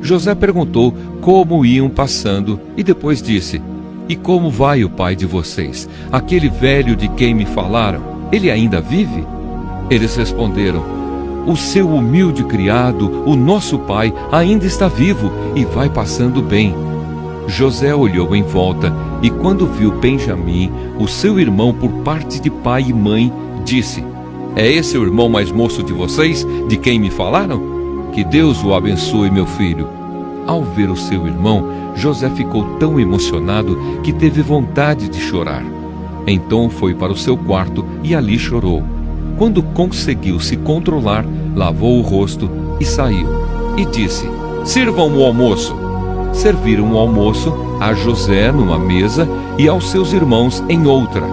José perguntou como iam passando e depois disse: e como vai o pai de vocês, aquele velho de quem me falaram? Ele ainda vive? Eles responderam: o seu humilde criado, o nosso pai, ainda está vivo e vai passando bem. José olhou em volta e quando viu Benjamim, o seu irmão por parte de pai e mãe, disse: é esse o irmão mais moço de vocês, de quem me falaram? Que Deus o abençoe, meu filho. Ao ver o seu irmão, José ficou tão emocionado que teve vontade de chorar. Então foi para o seu quarto e ali chorou. Quando conseguiu se controlar, lavou o rosto e saiu. E disse: sirvam o almoço. Serviram o almoço a José numa mesa e aos seus irmãos em outra.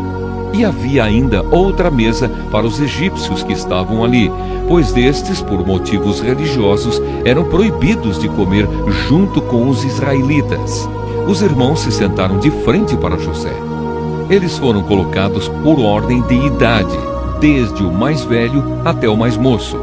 E havia ainda outra mesa para os egípcios que estavam ali, pois destes, por motivos religiosos, eram proibidos de comer junto com os israelitas. Os irmãos se sentaram de frente para José. Eles foram colocados por ordem de idade, desde o mais velho até o mais moço.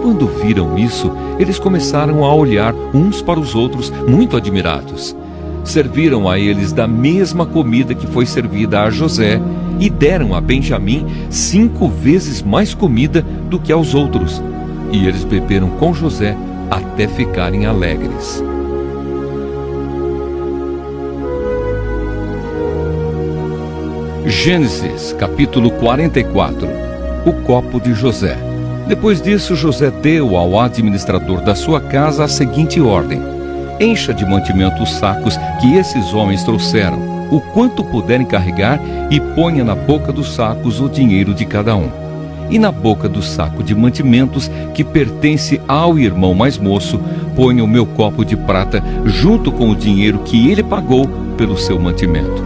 Quando viram isso, eles começaram a olhar uns para os outros, muito admirados. Serviram a eles da mesma comida que foi servida a José e deram a Benjamim 5 vezes mais comida do que aos outros. E eles beberam com José até ficarem alegres. Gênesis, capítulo 44. O copo de José. Depois disso, José deu ao administrador da sua casa a seguinte ordem: encha de mantimento os sacos que esses homens trouxeram, o quanto puderem carregar, e ponha na boca dos sacos o dinheiro de cada um. E na boca do saco de mantimentos que pertence ao irmão mais moço, ponha o meu copo de prata junto com o dinheiro que ele pagou pelo seu mantimento.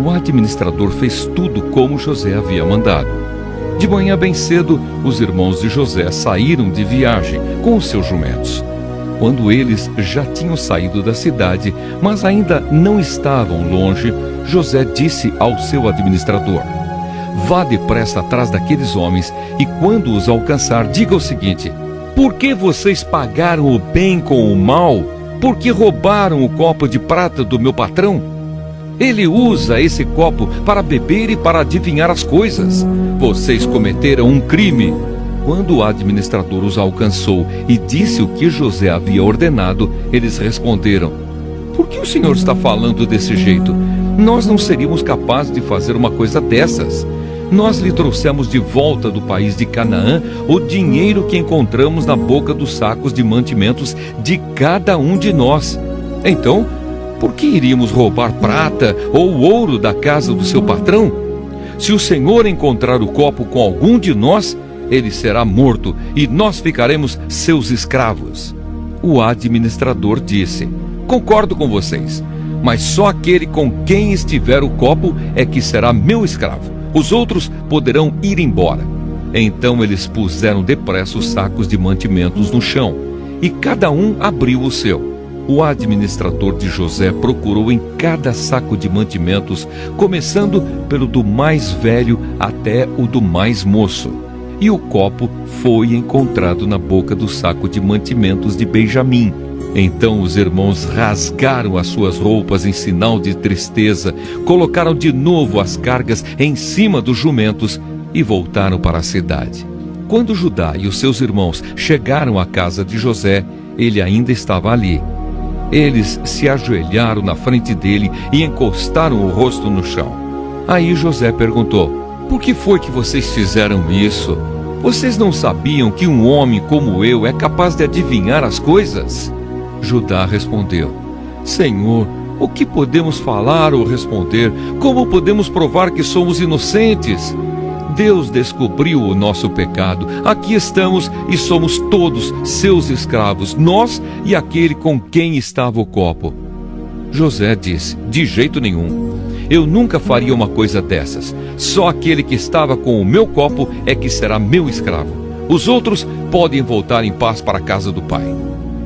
O administrador fez tudo como José havia mandado. De manhã bem cedo, os irmãos de José saíram de viagem com os seus jumentos. Quando eles já tinham saído da cidade, mas ainda não estavam longe, José disse ao seu administrador: vá depressa atrás daqueles homens e quando os alcançar, diga o seguinte: por que vocês pagaram o bem com o mal? Por que roubaram o copo de prata do meu patrão? Ele usa esse copo para beber e para adivinhar as coisas. Vocês cometeram um crime. Quando o administrador os alcançou e disse o que José havia ordenado, eles responderam: por que o senhor está falando desse jeito? Nós não seríamos capazes de fazer uma coisa dessas. Nós lhe trouxemos de volta do país de Canaã o dinheiro que encontramos na boca dos sacos de mantimentos de cada um de nós. Então, por que iríamos roubar prata ou ouro da casa do seu patrão? Se o senhor encontrar o copo com algum de nós, ele será morto e nós ficaremos seus escravos. O administrador disse: concordo com vocês, mas só aquele com quem estiver o copo é que será meu escravo. Os outros poderão ir embora. Então eles puseram depressa os sacos de mantimentos no chão, e cada um abriu o seu. O administrador de José procurou em cada saco de mantimentos, começando pelo do mais velho até o do mais moço. E o copo foi encontrado na boca do saco de mantimentos de Benjamim. Então os irmãos rasgaram as suas roupas em sinal de tristeza, colocaram de novo as cargas em cima dos jumentos e voltaram para a cidade. Quando Judá e os seus irmãos chegaram à casa de José, ele ainda estava ali. Eles se ajoelharam na frente dele e encostaram o rosto no chão. Aí José perguntou: por que foi que vocês fizeram isso? Vocês não sabiam que um homem como eu é capaz de adivinhar as coisas? Judá respondeu: Senhor, o que podemos falar ou responder? Como podemos provar que somos inocentes? Deus descobriu o nosso pecado. Aqui estamos e somos todos seus escravos, nós e aquele com quem estava o copo. José disse: de jeito nenhum. Eu nunca faria uma coisa dessas. Só aquele que estava com o meu copo é que será meu escravo. Os outros podem voltar em paz para a casa do pai.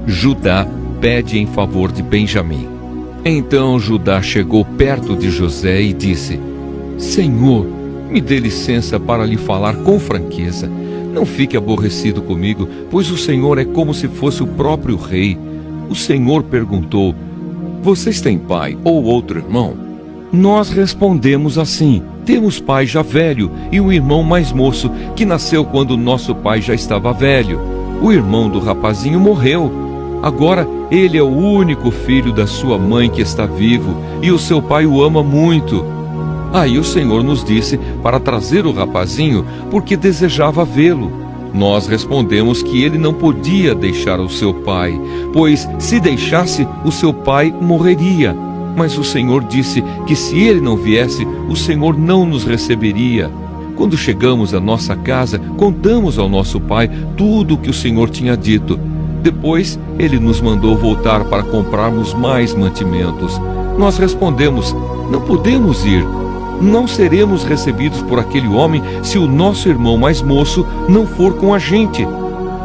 Judá pede em favor de Benjamim. Então Judá chegou perto de José e disse: Senhor, me dê licença para lhe falar com franqueza. Não fique aborrecido comigo, pois o Senhor é como se fosse o próprio rei. O Senhor perguntou: vocês têm pai ou outro irmão? Nós respondemos assim: temos pai já velho e um irmão mais moço, que nasceu quando nosso pai já estava velho. O irmão do rapazinho morreu. Agora ele é o único filho da sua mãe que está vivo, e o seu pai o ama muito. Aí o Senhor nos disse para trazer o rapazinho, porque desejava vê-lo. Nós respondemos que ele não podia deixar o seu pai, pois se deixasse, o seu pai morreria. Mas o Senhor disse que se ele não viesse, o Senhor não nos receberia. Quando chegamos à nossa casa, contamos ao nosso pai tudo o que o Senhor tinha dito. Depois, ele nos mandou voltar para comprarmos mais mantimentos. Nós respondemos: não podemos ir. Não seremos recebidos por aquele homem se o nosso irmão mais moço não for com a gente.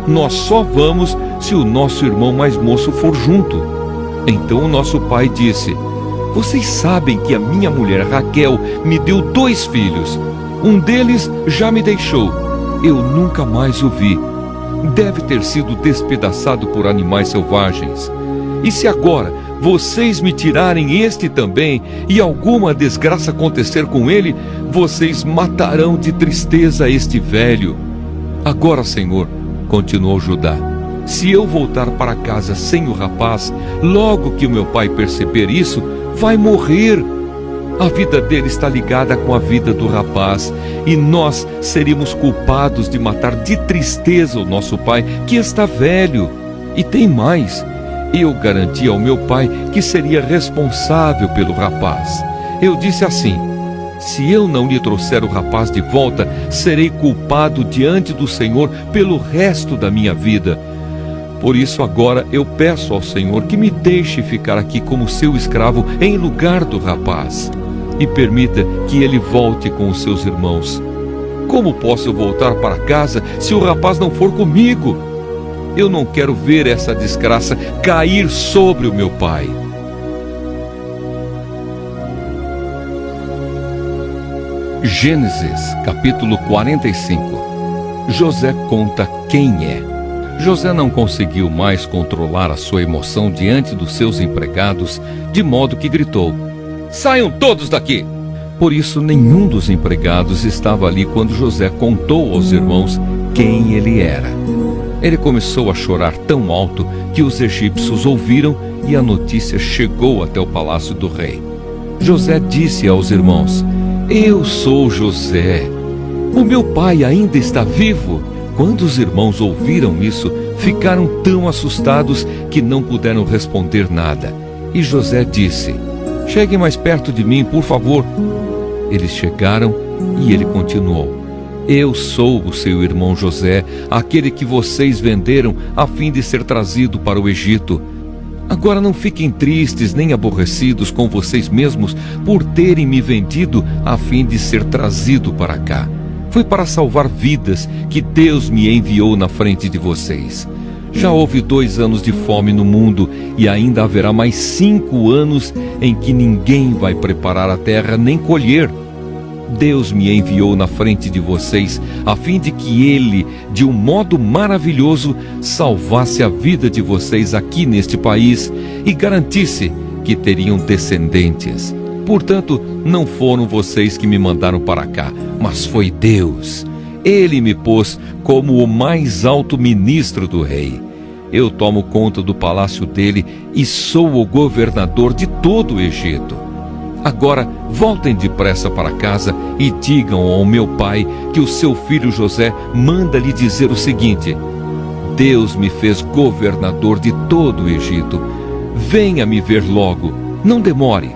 Nós só vamos se o nosso irmão mais moço for junto. Então o nosso pai disse: vocês sabem que a minha mulher Raquel me deu 2 filhos. Um deles já me deixou. Eu nunca mais o vi. Deve ter sido despedaçado por animais selvagens. E se agora vocês me tirarem este também, e alguma desgraça acontecer com ele, vocês matarão de tristeza este velho. Agora, Senhor, continuou Judá, se eu voltar para casa sem o rapaz, logo que o meu pai perceber isso, vai morrer. A vida dele está ligada com a vida do rapaz, e nós seríamos culpados de matar de tristeza o nosso pai, que está velho. E tem mais: eu garanti ao meu pai que seria responsável pelo rapaz. Eu disse assim: se eu não lhe trouxer o rapaz de volta, serei culpado diante do Senhor pelo resto da minha vida. Por isso agora eu peço ao Senhor que me deixe ficar aqui como seu escravo em lugar do rapaz, e permita que ele volte com os seus irmãos. Como posso voltar para casa se o rapaz não for comigo? Eu não quero ver essa desgraça cair sobre o meu pai. Gênesis, capítulo 45. José conta quem é. José não conseguiu mais controlar a sua emoção diante dos seus empregados, de modo que gritou: saiam todos daqui! Por isso nenhum dos empregados estava ali quando José contou aos irmãos quem ele era. Ele começou a chorar tão alto que os egípcios ouviram, e a notícia chegou até o palácio do rei. José disse aos irmãos: eu sou José. O meu pai ainda está vivo. Quando os irmãos ouviram isso, ficaram tão assustados que não puderam responder nada. E José disse: cheguem mais perto de mim, por favor. Eles chegaram e ele continuou: eu sou o seu irmão José, aquele que vocês venderam a fim de ser trazido para o Egito. Agora não fiquem tristes nem aborrecidos com vocês mesmos por terem me vendido a fim de ser trazido para cá. Foi para salvar vidas que Deus me enviou na frente de vocês. Já houve 2 anos de fome no mundo, e ainda haverá mais 5 anos em que ninguém vai preparar a terra nem colher. Deus me enviou na frente de vocês, a fim de que Ele, de um modo maravilhoso, salvasse a vida de vocês aqui neste país e garantisse que teriam descendentes. Portanto, não foram vocês que me mandaram para cá, mas foi Deus. Ele me pôs como o mais alto ministro do rei. Eu tomo conta do palácio dele e sou o governador de todo o Egito. Agora voltem depressa para casa e digam ao meu pai que o seu filho José manda lhe dizer o seguinte: Deus me fez governador de todo o Egito. Venha me ver logo, não demore.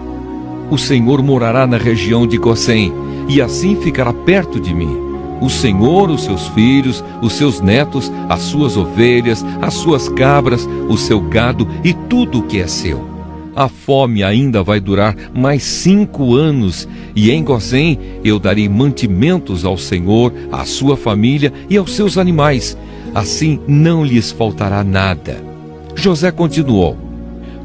O Senhor morará na região de Gósen e assim ficará perto de mim. O Senhor, os seus filhos, os seus netos, as suas ovelhas, as suas cabras, o seu gado e tudo o que é seu. A fome ainda vai durar mais 5 anos, e em Gósen eu darei mantimentos ao Senhor, à sua família e aos seus animais. Assim não lhes faltará nada. José continuou: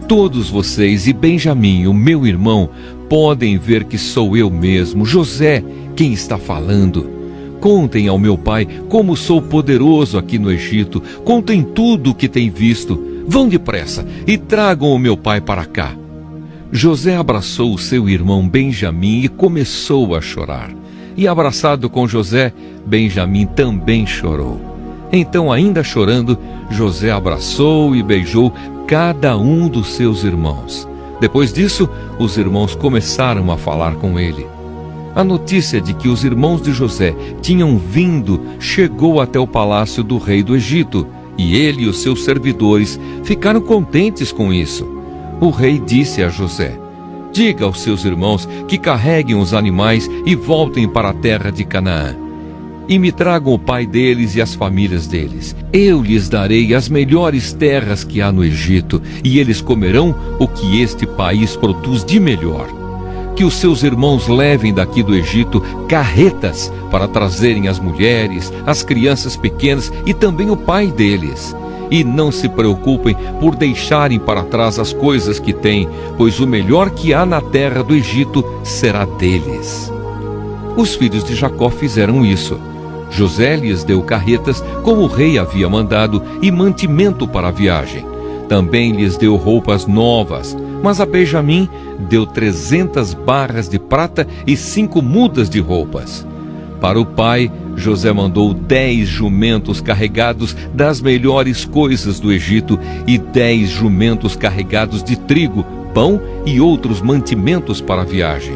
Todos vocês e Benjamim, o meu irmão, podem ver que sou eu mesmo, José, quem está falando. Contem ao meu pai como sou poderoso aqui no Egito. Contem tudo o que têm visto. Vão depressa e tragam o meu pai para cá. José abraçou o seu irmão Benjamim e começou a chorar. E abraçado com José, Benjamim também chorou. Então, ainda chorando, José abraçou e beijou cada um dos seus irmãos. Depois disso, os irmãos começaram a falar com ele. A notícia de que os irmãos de José tinham vindo chegou até o palácio do rei do Egito, e ele e os seus servidores ficaram contentes com isso. O rei disse a José: Diga aos seus irmãos que carreguem os animais e voltem para a terra de Canaã. E me tragam o pai deles e as famílias deles. Eu lhes darei as melhores terras que há no Egito, e eles comerão o que este país produz de melhor. Que os seus irmãos levem daqui do Egito carretas para trazerem as mulheres, as crianças pequenas e também o pai deles. E não se preocupem por deixarem para trás as coisas que têm, pois o melhor que há na terra do Egito será deles. Os filhos de Jacó fizeram isso. José lhes deu carretas, como o rei havia mandado, e mantimento para a viagem. Também lhes deu roupas novas, mas a Benjamim deu 300 barras de prata e 5 mudas de roupas. Para o pai, José mandou 10 jumentos carregados das melhores coisas do Egito e 10 jumentos carregados de trigo, pão e outros mantimentos para a viagem.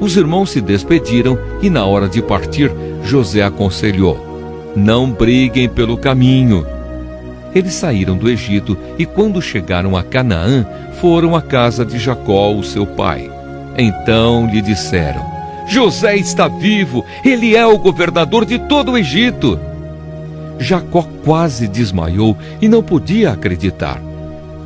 Os irmãos se despediram e, na hora de partir, José aconselhou: Não briguem pelo caminho. Eles saíram do Egito e, quando chegaram a Canaã, foram à casa de Jacó, o seu pai. Então lhe disseram: José está vivo, ele é o governador de todo o Egito. Jacó quase desmaiou e não podia acreditar.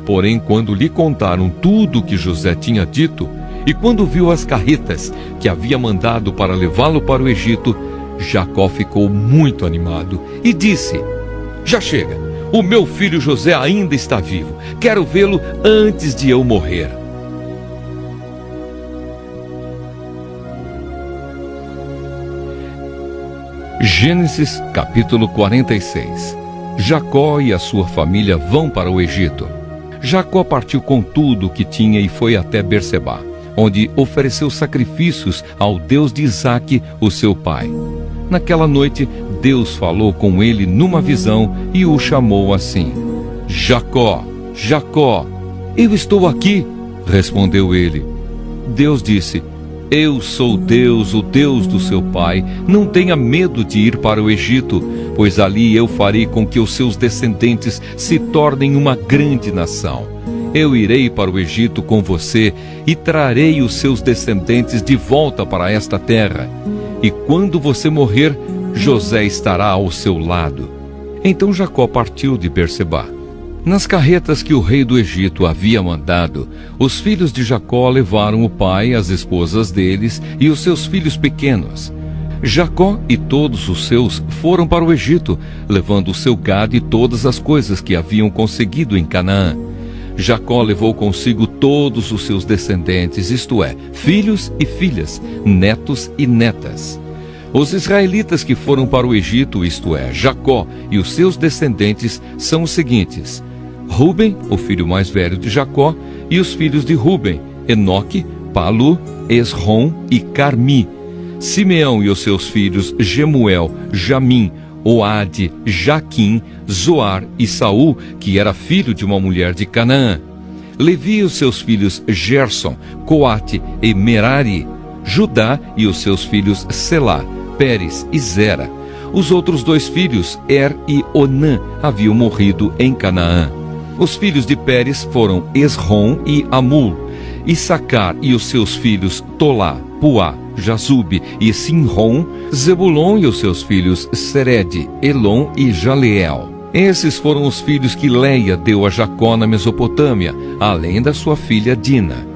Porém, quando lhe contaram tudo o que José tinha dito, e quando viu as carretas que havia mandado para levá-lo para o Egito, Jacó ficou muito animado e disse: Já chega, o meu filho José ainda está vivo. Quero vê-lo antes de eu morrer. Gênesis capítulo 46. Jacó e a sua família vão para o Egito. Jacó partiu com tudo o que tinha e foi até Berseba, onde ofereceu sacrifícios ao Deus de Isaque, o seu pai. Naquela noite, Deus falou com ele numa visão e o chamou assim: Jacó, Jacó. Eu estou aqui, respondeu ele. Deus disse: Eu sou Deus, o Deus do seu pai. Não tenha medo de ir para o Egito, pois ali eu farei com que os seus descendentes se tornem uma grande nação. Eu irei para o Egito com você e trarei os seus descendentes de volta para esta terra. E quando você morrer, José estará ao seu lado. Então Jacó partiu de Berseba. Nas carretas que o rei do Egito havia mandado, os filhos de Jacó levaram o pai, as esposas deles e os seus filhos pequenos. Jacó e todos os seus foram para o Egito, levando o seu gado e todas as coisas que haviam conseguido em Canaã. Jacó levou consigo todos os seus descendentes, isto é, filhos e filhas, netos e netas. Os israelitas que foram para o Egito, isto é, Jacó e os seus descendentes, são os seguintes: Ruben, o filho mais velho de Jacó, e os filhos de Ruben, Enoque, Palu, Esrom e Carmi. Simeão e os seus filhos Jemuel, Jamim, Oade, Jaquim, Zoar e Saul, que era filho de uma mulher de Canaã. Levi e os seus filhos Gerson, Coate e Merari. Judá e os seus filhos Selá, Pérez e Zera. Os outros dois filhos, Er e Onã, haviam morrido em Canaã. Os filhos de Pérez foram Esrom e Amul. Issacar e os seus filhos Tolá, Puá, Jazube e Sinrom. Zebulon e os seus filhos Sered, Elon e Jaleel. Esses foram os filhos que Leia deu a Jacó na Mesopotâmia, além da sua filha Dina.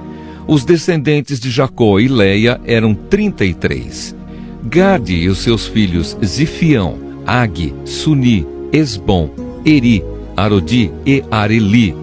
Os descendentes de Jacó e Leia eram 33. Gade e os seus filhos Zifião, Ag, Suni, Esbom, Eri, Arodi e Areli.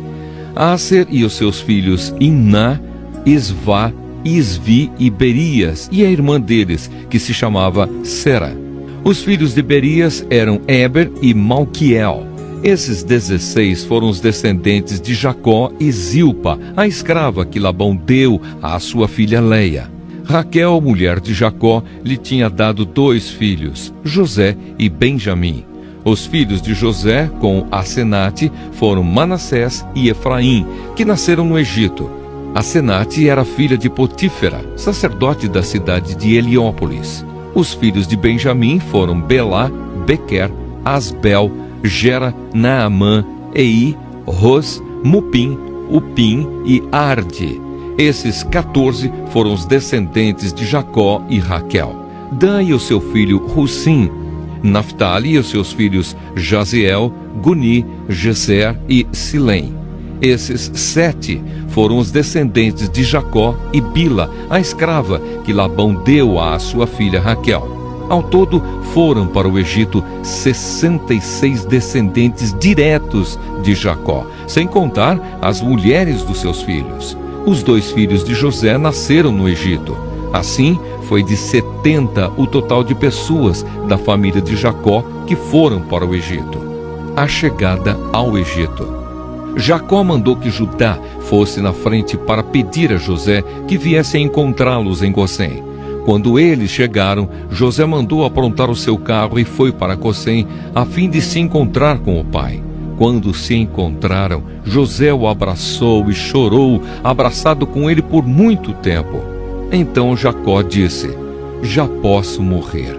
Aser e os seus filhos Iná, Isvá, Isvi e Berias, e a irmã deles, que se chamava Sera. Os filhos de Berias eram Eber e Malquiel. Esses 16 foram os descendentes de Jacó e Zilpa, a escrava que Labão deu à sua filha Leia. Raquel, mulher de Jacó, lhe tinha dado 2 filhos, José e Benjamim. Os filhos de José, com Asenate, foram Manassés e Efraim, que nasceram no Egito. Asenate era filha de Potífera, sacerdote da cidade de Heliópolis. Os filhos de Benjamim foram Belá, Bequer, Asbel, Gera, Naamã, Ei, Ros, Mupim, Upim e Arde. Esses 14 foram os descendentes de Jacó e Raquel. Dan e o seu filho Russim. Naftali e os seus filhos Jaziel, Guni, Geser e Silém. Esses 7 foram os descendentes de Jacó e Bila, a escrava que Labão deu à sua filha Raquel. Ao todo, foram para o Egito 66 descendentes diretos de Jacó, sem contar as mulheres dos seus filhos. Os 2 filhos de José nasceram no Egito. Assim, foi de 70 o total de pessoas da família de Jacó que foram para o Egito. A chegada ao Egito. Jacó mandou que Judá fosse na frente para pedir a José que viesse a encontrá-los em Gosém. Quando eles chegaram, José mandou aprontar o seu carro e foi para Gosém, a fim de se encontrar com o pai. Quando se encontraram, José o abraçou e chorou, abraçado com ele por muito tempo. Então Jacó disse: já posso morrer,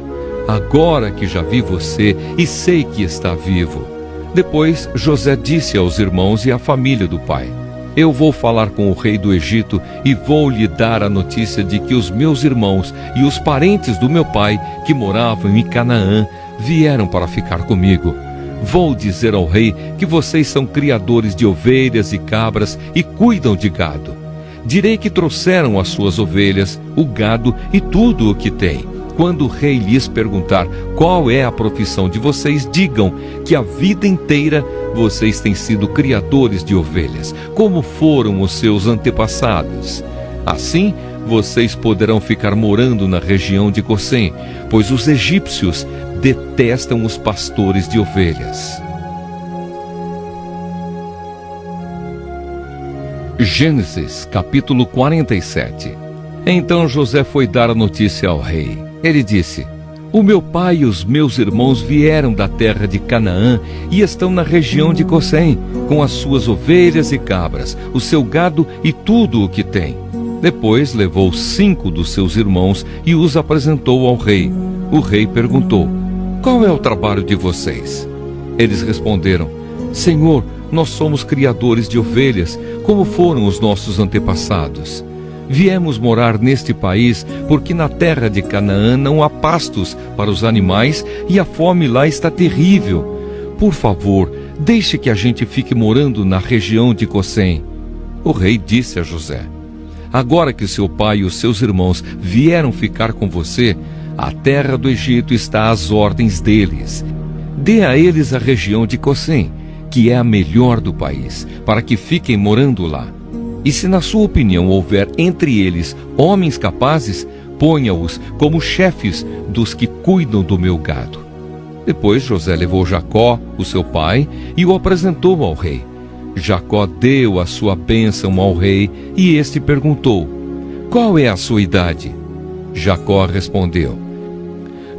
agora que já vi você e sei que está vivo. Depois José disse aos irmãos e à família do pai: eu vou falar com o rei do Egito e vou lhe dar a notícia de que os meus irmãos e os parentes do meu pai, que moravam em Canaã, vieram para ficar comigo. Vou dizer ao rei que vocês são criadores de ovelhas e cabras e cuidam de gado. Direi que trouxeram as suas ovelhas, o gado e tudo o que têm. Quando o rei lhes perguntar qual é a profissão de vocês, digam que a vida inteira vocês têm sido criadores de ovelhas, como foram os seus antepassados. Assim, vocês poderão ficar morando na região de Gosém, pois os egípcios detestam os pastores de ovelhas. Gênesis, capítulo 47. Então José foi dar a notícia ao rei. Ele disse: o meu pai e os meus irmãos vieram da terra de Canaã e estão na região de Gosém, com as suas ovelhas e cabras, o seu gado e tudo o que tem. Depois levou 5 dos seus irmãos e os apresentou ao rei. O rei perguntou: qual é o trabalho de vocês? Eles responderam: Senhor, nós somos criadores de ovelhas, como foram os nossos antepassados. Viemos morar neste país porque na terra de Canaã não há pastos para os animais e a fome lá está terrível. Por favor, deixe que a gente fique morando na região de Gosém. O rei disse a José: agora que seu pai e os seus irmãos vieram ficar com você, a terra do Egito está às ordens deles. Dê a eles a região de Gosém, que que é a melhor do país, para que fiquem morando lá. E se na sua opinião houver entre eles homens capazes, ponha-os como chefes dos que cuidam do meu gado. Depois José levou Jacó, o seu pai, e o apresentou ao rei. Jacó deu a sua bênção ao rei, e este perguntou: qual é a sua idade? Jacó respondeu: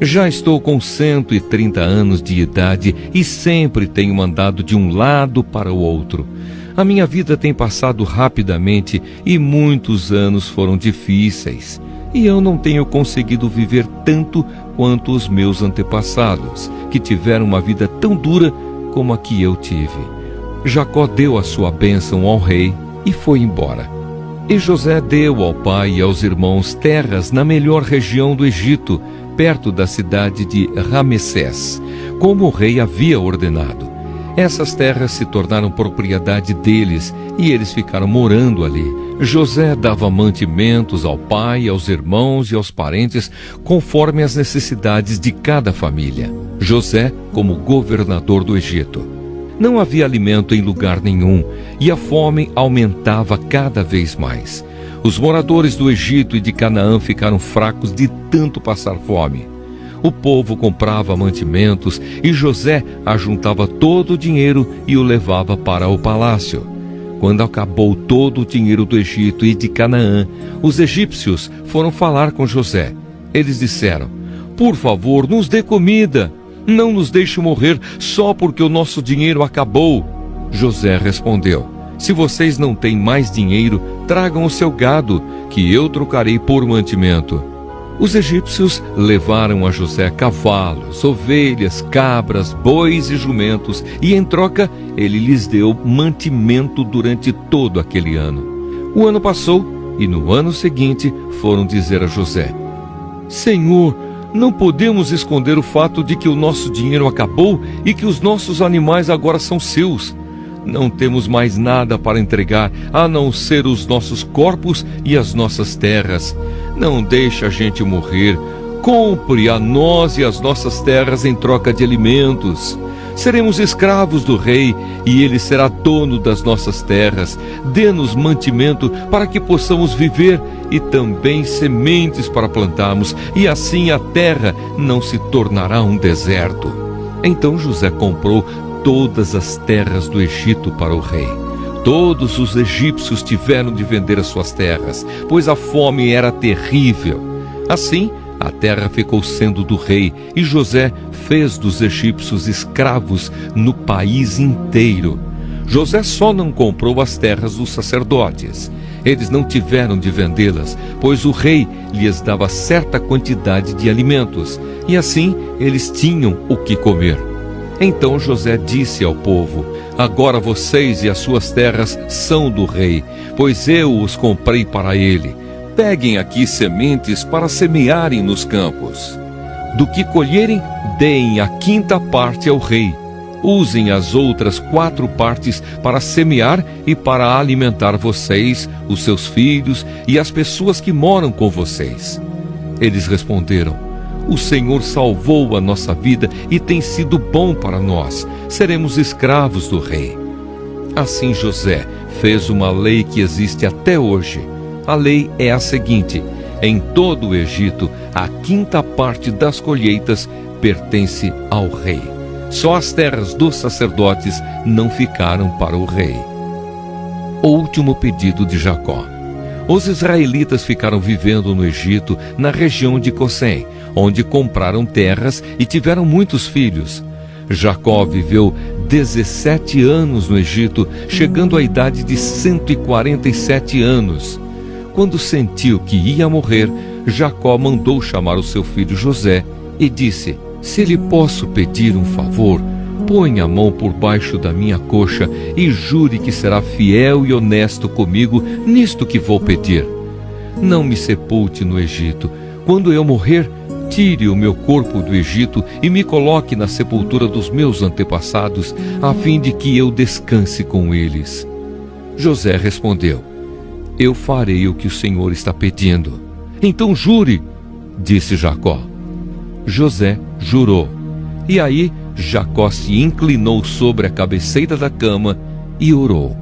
já estou com 130 anos de idade e sempre tenho andado de um lado para o outro. A minha vida tem passado rapidamente e muitos anos foram difíceis. E eu não tenho conseguido viver tanto quanto os meus antepassados, que tiveram uma vida tão dura como a que eu tive. Jacó deu a sua bênção ao rei e foi embora. E José deu ao pai e aos irmãos terras na melhor região do Egito, perto da cidade de Ramessés, como o rei havia ordenado. Essas terras se tornaram propriedade deles e eles ficaram morando ali. José dava mantimentos ao pai, aos irmãos e aos parentes, conforme as necessidades de cada família. José como governador do Egito. Não havia alimento em lugar nenhum e a fome aumentava cada vez mais. Os moradores do Egito e de Canaã ficaram fracos de tanto passar fome. O povo comprava mantimentos e José ajuntava todo o dinheiro e o levava para o palácio. Quando acabou todo o dinheiro do Egito e de Canaã, os egípcios foram falar com José. Eles disseram: por favor, nos dê comida. Não nos deixe morrer só porque o nosso dinheiro acabou. José respondeu: se vocês não têm mais dinheiro, tragam o seu gado, que eu trocarei por mantimento. Os egípcios levaram a José cavalos, ovelhas, cabras, bois e jumentos, e em troca ele lhes deu mantimento durante todo aquele ano. O ano passou, e no ano seguinte foram dizer a José: Senhor, não podemos esconder o fato de que o nosso dinheiro acabou e que os nossos animais agora são seus. Não temos mais nada para entregar, a não ser os nossos corpos e as nossas terras. Não deixe a gente morrer. Compre a nós e as nossas terras em troca de alimentos. Seremos escravos do rei e ele será dono das nossas terras. Dê-nos mantimento para que possamos viver e também sementes para plantarmos, e assim a terra não se tornará um deserto. Então José comprou todas as terras do Egito para o rei. Todos os egípcios tiveram de vender as suas terras, pois a fome era terrível. Assim, a terra ficou sendo do rei, e José fez dos egípcios escravos no país inteiro. José só não comprou as terras dos sacerdotes. Eles não tiveram de vendê-las, pois o rei lhes dava certa quantidade de alimentos, e assim eles tinham o que comer. Então José disse ao povo: agora vocês e as suas terras são do rei, pois eu os comprei para ele. Peguem aqui sementes para semearem nos campos. Do que colherem, deem a 5ª parte ao rei. Usem as outras 4 partes para semear e para alimentar vocês, os seus filhos e as pessoas que moram com vocês. Eles responderam: o Senhor salvou a nossa vida e tem sido bom para nós. Seremos escravos do rei. Assim José fez uma lei que existe até hoje. A lei é a seguinte: em todo o Egito, a 5ª parte das colheitas pertence ao rei. Só as terras dos sacerdotes não ficaram para o rei. O último pedido de Jacó. Os israelitas ficaram vivendo no Egito, na região de Gosen, onde compraram terras e tiveram muitos filhos. Jacó viveu 17 anos no Egito, chegando à idade de 147 anos. Quando sentiu que ia morrer, Jacó mandou chamar o seu filho José e disse: se lhe posso pedir um favor, põe a mão por baixo da minha coxa e jure que será fiel e honesto comigo nisto que vou pedir. Não me sepulte no Egito. Quando eu morrer, tire o meu corpo do Egito e me coloque na sepultura dos meus antepassados, a fim de que eu descanse com eles. José respondeu: eu farei o que o Senhor está pedindo. Então jure, disse Jacó. José jurou. E aí Jacó se inclinou sobre a cabeceira da cama e orou.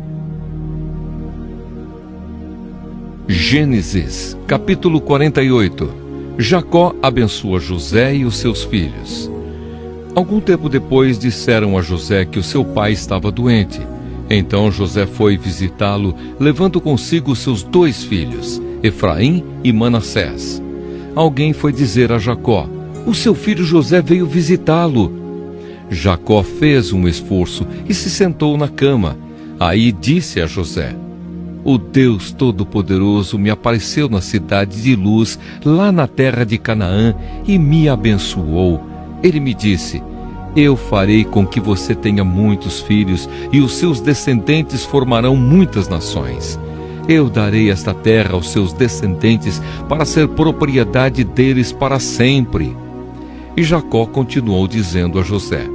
Gênesis, capítulo 48. Jacó abençoa José e os seus filhos. Algum tempo depois disseram a José que o seu pai estava doente. Então José foi visitá-lo, levando consigo seus 2 filhos, Efraim e Manassés. Alguém foi dizer a Jacó: "O seu filho José veio visitá-lo." Jacó fez um esforço e se sentou na cama. Aí disse a José: "O Deus Todo-Poderoso me apareceu na cidade de Luz, lá na terra de Canaã, e me abençoou. Ele me disse: eu farei com que você tenha muitos filhos, e os seus descendentes formarão muitas nações. Eu darei esta terra aos seus descendentes para ser propriedade deles para sempre." E Jacó continuou dizendo a José: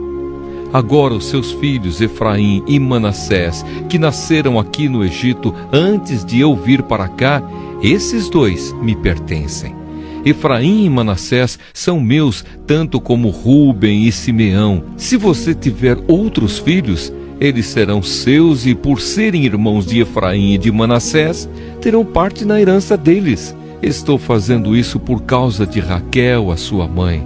"Agora os seus filhos Efraim e Manassés, que nasceram aqui no Egito antes de eu vir para cá, esses 2 me pertencem. Efraim e Manassés são meus, tanto como Rúben e Simeão. Se você tiver outros filhos, eles serão seus, e por serem irmãos de Efraim e de Manassés, terão parte na herança deles. Estou fazendo isso por causa de Raquel, a sua mãe.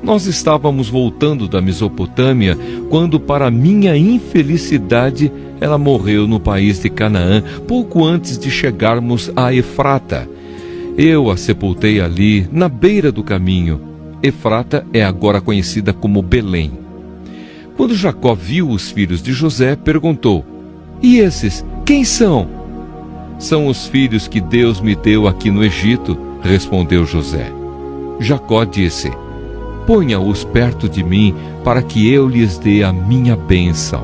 Nós estávamos voltando da Mesopotâmia, quando, para minha infelicidade, ela morreu no país de Canaã, pouco antes de chegarmos a Efrata. Eu a sepultei ali, na beira do caminho. Efrata é agora conhecida como Belém." Quando Jacó viu os filhos de José, perguntou: "E esses, quem são?" "São os filhos que Deus me deu aqui no Egito", respondeu José. Jacó disse: "Ponha-os perto de mim, para que eu lhes dê a minha bênção."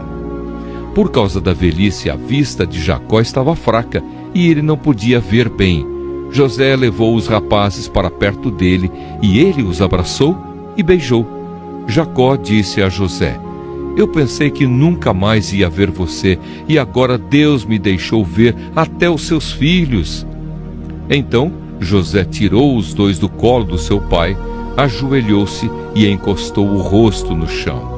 Por causa da velhice, a vista de Jacó estava fraca, e ele não podia ver bem. José levou os rapazes para perto dele, e ele os abraçou e beijou. Jacó disse a José: "Eu pensei que nunca mais ia ver você, e agora Deus me deixou ver até os seus filhos." Então José tirou os 2 do colo do seu pai, ajoelhou-se e encostou o rosto no chão.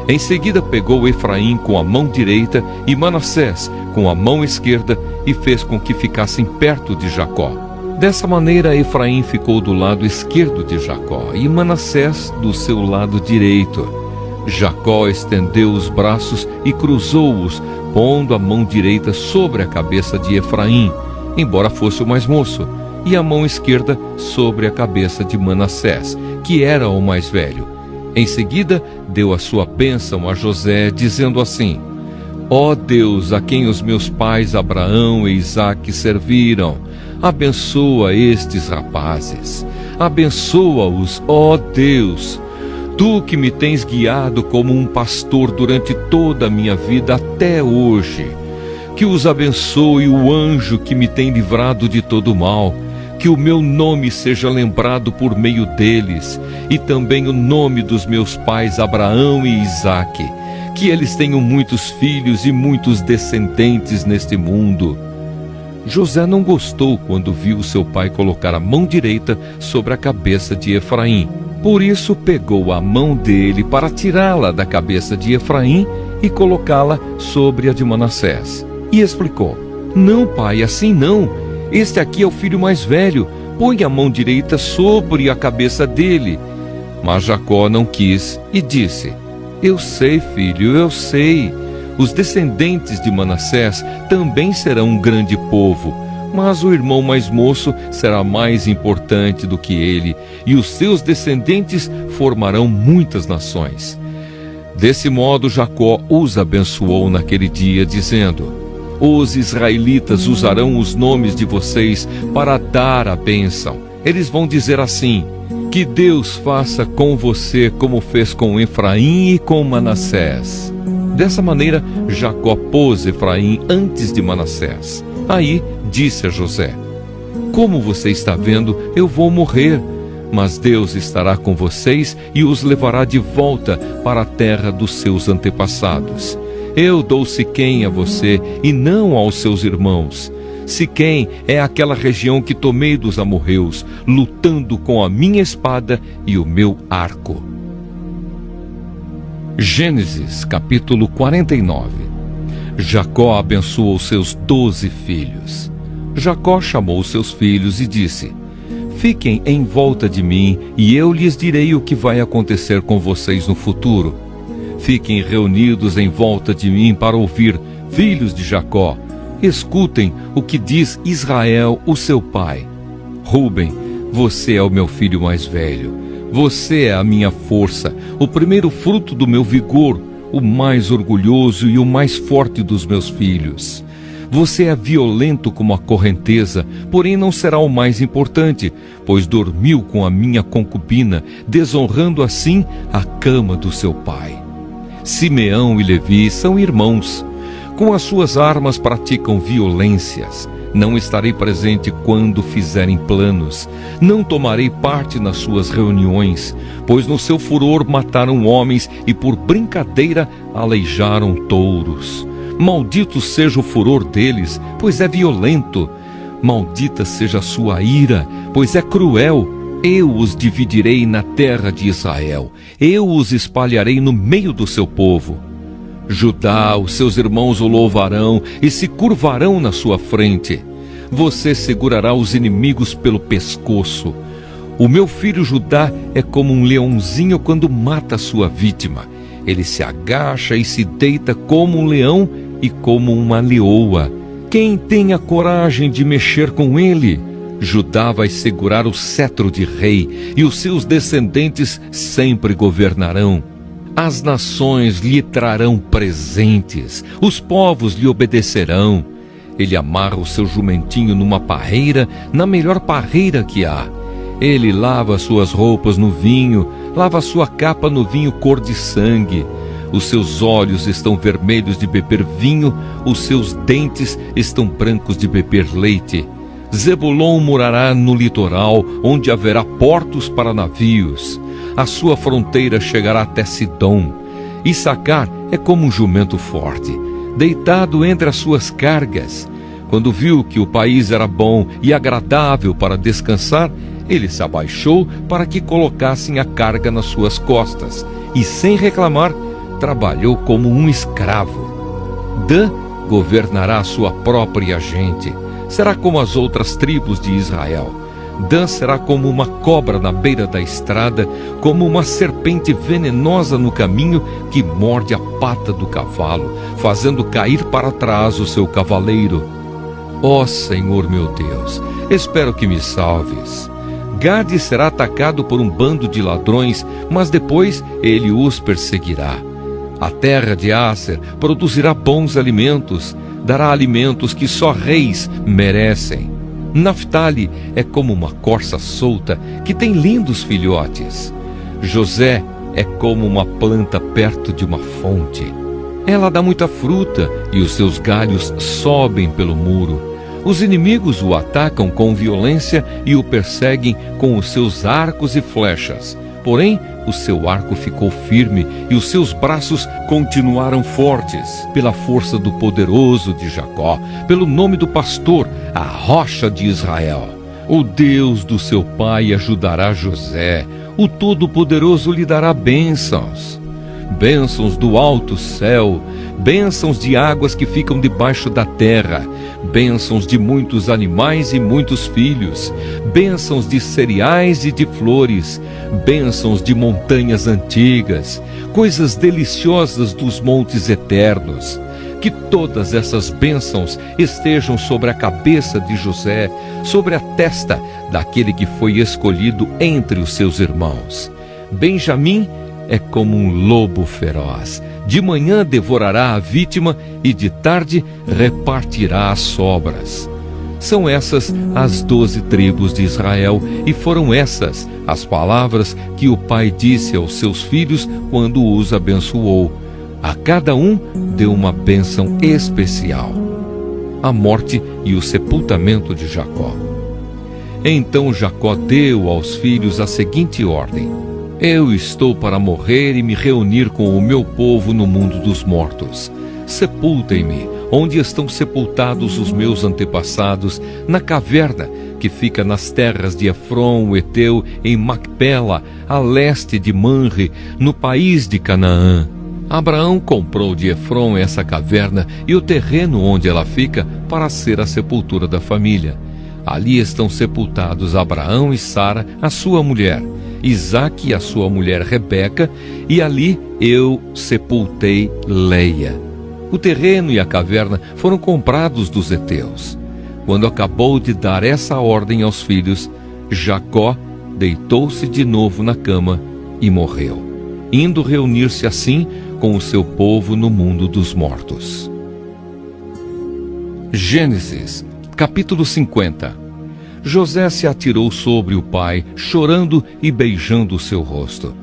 Em seguida pegou Efraim com a mão direita e Manassés com a mão esquerda e fez com que ficassem perto de Jacó. Dessa maneira, Efraim ficou do lado esquerdo de Jacó e Manassés do seu lado direito. Jacó estendeu os braços e cruzou-os, pondo a mão direita sobre a cabeça de Efraim, embora fosse o mais moço, e a mão esquerda sobre a cabeça de Manassés, que era o mais velho. Em seguida, deu a sua bênção a José, dizendo assim: "Ó Deus, a quem os meus pais Abraão e Isaque serviram, abençoa estes rapazes, abençoa-os, ó Deus. Tu que me tens guiado como um pastor durante toda a minha vida até hoje. Que os abençoe o anjo que me tem livrado de todo mal. Que o meu nome seja lembrado por meio deles, e também o nome dos meus pais Abraão e Isaque. Que eles tenham muitos filhos e muitos descendentes neste mundo." José não gostou quando viu seu pai colocar a mão direita sobre a cabeça de Efraim. Por isso pegou a mão dele para tirá-la da cabeça de Efraim e colocá-la sobre a de Manassés. E explicou: "Não, pai, assim não. Este aqui é o filho mais velho. Põe a mão direita sobre a cabeça dele." Mas Jacó não quis e disse: "Eu sei, filho, eu sei. Os descendentes de Manassés também serão um grande povo, mas o irmão mais moço será mais importante do que ele, e os seus descendentes formarão muitas nações." Desse modo, Jacó os abençoou naquele dia, dizendo: "Os israelitas usarão os nomes de vocês para dar a bênção. Eles vão dizer assim: que Deus faça com você como fez com Efraim e com Manassés." Dessa maneira, Jacó pôs Efraim antes de Manassés. Aí disse a José: "Como você está vendo, eu vou morrer, mas Deus estará com vocês e os levará de volta para a terra dos seus antepassados. Eu dou Siquém a você e não aos seus irmãos. Siquém é aquela região que tomei dos amorreus, lutando com a minha espada e o meu arco." Gênesis capítulo 49. Jacó abençoou seus 12 filhos. Jacó chamou seus filhos e disse: fiquem em volta de mim, e eu lhes direi o que vai acontecer com vocês no futuro. Fiquem reunidos em volta de mim para ouvir, filhos de Jacó. Escutem o que diz Israel, o seu pai. Ruben, você é o meu filho mais velho. Você é a minha força, o primeiro fruto do meu vigor, o mais orgulhoso e o mais forte dos meus filhos. Você é violento como a correnteza, porém não será o mais importante, pois dormiu com a minha concubina, desonrando assim a cama do seu pai. Simeão e Levi são irmãos. Com as suas armas praticam violências. Não estarei presente quando fizerem planos. Não tomarei parte nas suas reuniões, pois no seu furor mataram homens e por brincadeira aleijaram touros. Maldito seja o furor deles, pois é violento. Maldita seja a sua ira, pois é cruel. Eu os dividirei na terra de Israel. Eu os espalharei no meio do seu povo. Judá, os seus irmãos o louvarão e se curvarão na sua frente. Você segurará os inimigos pelo pescoço. O meu filho Judá é como um leãozinho quando mata a sua vítima. Ele se agacha e se deita como um leão e como uma leoa. Quem tem a coragem de mexer com ele? Judá vai segurar o cetro de rei, e os seus descendentes sempre governarão. As nações lhe trarão presentes, os povos lhe obedecerão. Ele amarra o seu jumentinho numa parreira, na melhor parreira que há. Ele lava suas roupas no vinho, lava sua capa no vinho cor de sangue. Os seus olhos estão vermelhos de beber vinho, os seus dentes estão brancos de beber leite. Zebulon morará no litoral, onde haverá portos para navios. A sua fronteira chegará até Sidom. Issacar é como um jumento forte, deitado entre as suas cargas. Quando viu que o país era bom e agradável para descansar, ele se abaixou para que colocassem a carga nas suas costas, e sem reclamar, trabalhou como um escravo. Dan governará a sua própria gente. Será como as outras tribos de Israel. Dan será como uma cobra na beira da estrada, como uma serpente venenosa no caminho que morde a pata do cavalo, fazendo cair para trás o seu cavaleiro. Ó Senhor meu Deus, espero que me salves. Gade será atacado por um bando de ladrões, mas depois ele os perseguirá. A terra de Aser produzirá bons alimentos, dará alimentos que só reis merecem. Naftali é como uma corça solta que tem lindos filhotes. José é como uma planta perto de uma fonte. Ela dá muita fruta e os seus galhos sobem pelo muro. Os inimigos o atacam com violência e o perseguem com os seus arcos e flechas. Porém, o seu arco ficou firme e os seus braços continuaram fortes, pela força do poderoso de Jacó, pelo nome do pastor, a rocha de Israel. O Deus do seu pai ajudará José, o Todo-Poderoso lhe dará bênçãos. Bênçãos do alto céu, bênçãos de águas que ficam debaixo da terra, bênçãos de muitos animais e muitos filhos, bênçãos de cereais e de flores, bênçãos de montanhas antigas, coisas deliciosas dos montes eternos. Que todas essas bênçãos estejam sobre a cabeça de José, sobre a testa daquele que foi escolhido entre os seus irmãos. Benjamim é como um lobo feroz. De manhã devorará a vítima e de tarde repartirá as sobras. São essas as 12 tribos de Israel, e foram essas as palavras que o pai disse aos seus filhos quando os abençoou. A cada um deu uma bênção especial. A morte e o sepultamento de Jacó. Então Jacó deu aos filhos a seguinte ordem: eu estou para morrer e me reunir com o meu povo no mundo dos mortos. Sepultem-me onde estão sepultados os meus antepassados, na caverna que fica nas terras de Efron, o Eteu, em Macpela, a leste de Manre, no país de Canaã. Abraão comprou de Efrom essa caverna e o terreno onde ela fica para ser a sepultura da família. Ali estão sepultados Abraão e Sara, a sua mulher, Isaque e a sua mulher Rebeca, e ali eu sepultei Leia. O terreno e a caverna foram comprados dos heteus. Quando acabou de dar essa ordem aos filhos, Jacó deitou-se de novo na cama e morreu, indo reunir-se assim com o seu povo no mundo dos mortos. Gênesis, capítulo 50. José se atirou sobre o pai, chorando e beijando o seu rosto.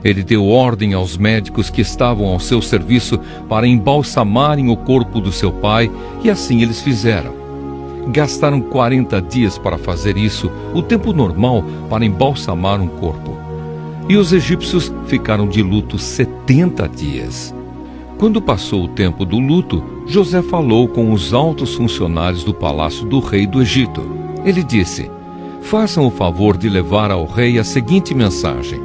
Ele deu ordem aos médicos que estavam ao seu serviço para embalsamarem o corpo do seu pai, e assim eles fizeram. Gastaram 40 dias para fazer isso, o tempo normal para embalsamar um corpo. E os egípcios ficaram de luto 70 dias. Quando passou o tempo do luto, José falou com os altos funcionários do palácio do rei do Egito. Ele disse: façam o favor de levar ao rei a seguinte mensagem: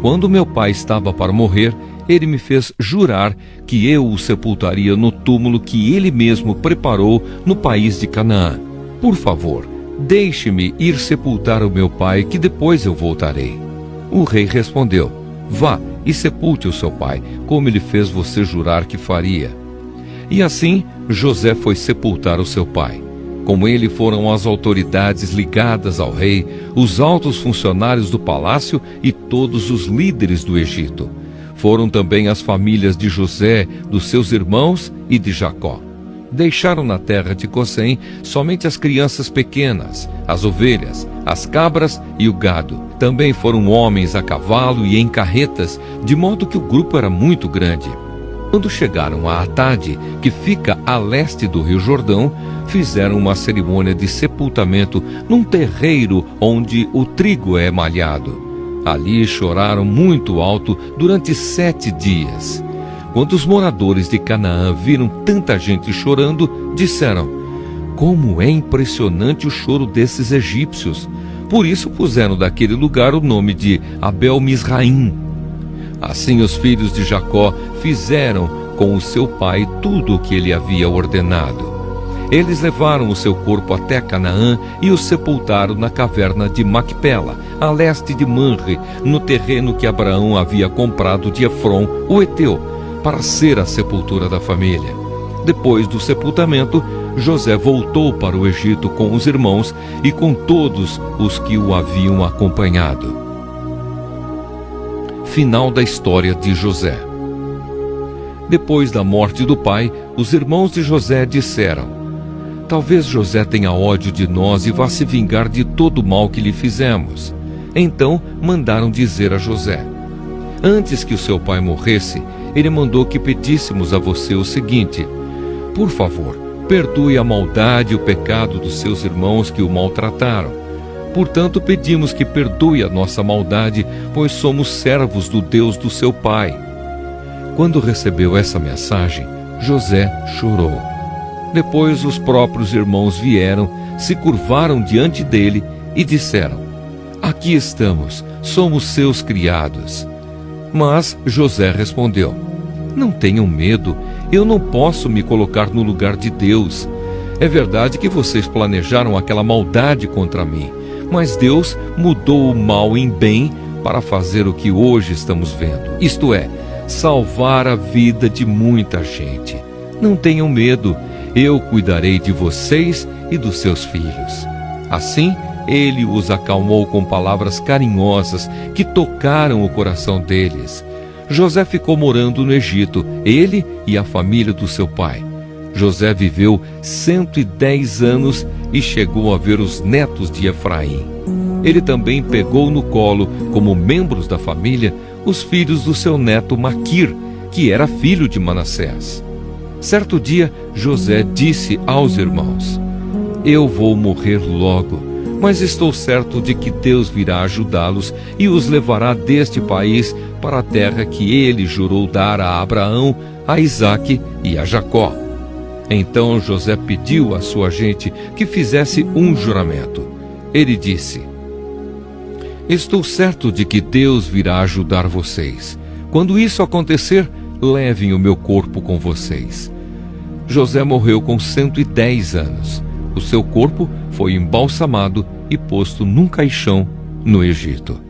quando meu pai estava para morrer, ele me fez jurar que eu o sepultaria no túmulo que ele mesmo preparou no país de Canaã. Por favor, deixe-me ir sepultar o meu pai, que depois eu voltarei. O rei respondeu: vá e sepulte o seu pai, como ele fez você jurar que faria. E assim José foi sepultar o seu pai. Com ele foram as autoridades ligadas ao rei, os altos funcionários do palácio e todos os líderes do Egito. Foram também as famílias de José, dos seus irmãos e de Jacó. Deixaram na terra de Gozém somente as crianças pequenas, as ovelhas, as cabras e o gado. Também foram homens a cavalo e em carretas, de modo que o grupo era muito grande. Quando chegaram a Atade, que fica a leste do rio Jordão, fizeram uma cerimônia de sepultamento num terreiro onde o trigo é malhado. Ali choraram muito alto durante 7 dias. Quando os moradores de Canaã viram tanta gente chorando, disseram: como é impressionante o choro desses egípcios! Por isso puseram daquele lugar o nome de Abel-Misraim. Assim os filhos de Jacó fizeram com o seu pai tudo o que ele havia ordenado. Eles levaram o seu corpo até Canaã e o sepultaram na caverna de Macpela, a leste de Manre, no terreno que Abraão havia comprado de Efrom, o heteu, para ser a sepultura da família. Depois do sepultamento, José voltou para o Egito com os irmãos e com todos os que o haviam acompanhado. Final da história de José. Depois da morte do pai, os irmãos de José disseram: talvez José tenha ódio de nós e vá se vingar de todo o mal que lhe fizemos. Então mandaram dizer a José: antes que o seu pai morresse, ele mandou que pedíssemos a você o seguinte: por favor, perdoe a maldade e o pecado dos seus irmãos que o maltrataram. Portanto, pedimos que perdoe a nossa maldade, pois somos servos do Deus do seu pai. Quando recebeu essa mensagem, José chorou. Depois os próprios irmãos vieram, se curvaram diante dele e disseram: aqui estamos, somos seus criados. Mas José respondeu: não tenham medo, eu não posso me colocar no lugar de Deus. É verdade que vocês planejaram aquela maldade contra mim, mas Deus mudou o mal em bem para fazer o que hoje estamos vendo, isto é, salvar a vida de muita gente. Não tenham medo, eu cuidarei de vocês e dos seus filhos. Assim, ele os acalmou com palavras carinhosas que tocaram o coração deles. José ficou morando no Egito, ele e a família do seu pai. José viveu 110 anos e chegou a ver os netos de Efraim. Ele também pegou no colo, como membros da família, os filhos do seu neto Maquir, que era filho de Manassés. Certo dia, José disse aos irmãos: eu vou morrer logo, mas estou certo de que Deus virá ajudá-los e os levará deste país para a terra que ele jurou dar a Abraão, a Isaque e a Jacó. Então José pediu à sua gente que fizesse um juramento. Ele disse: estou certo de que Deus virá ajudar vocês. Quando isso acontecer, levem o meu corpo com vocês. José morreu com 110 anos. O seu corpo foi embalsamado e posto num caixão no Egito.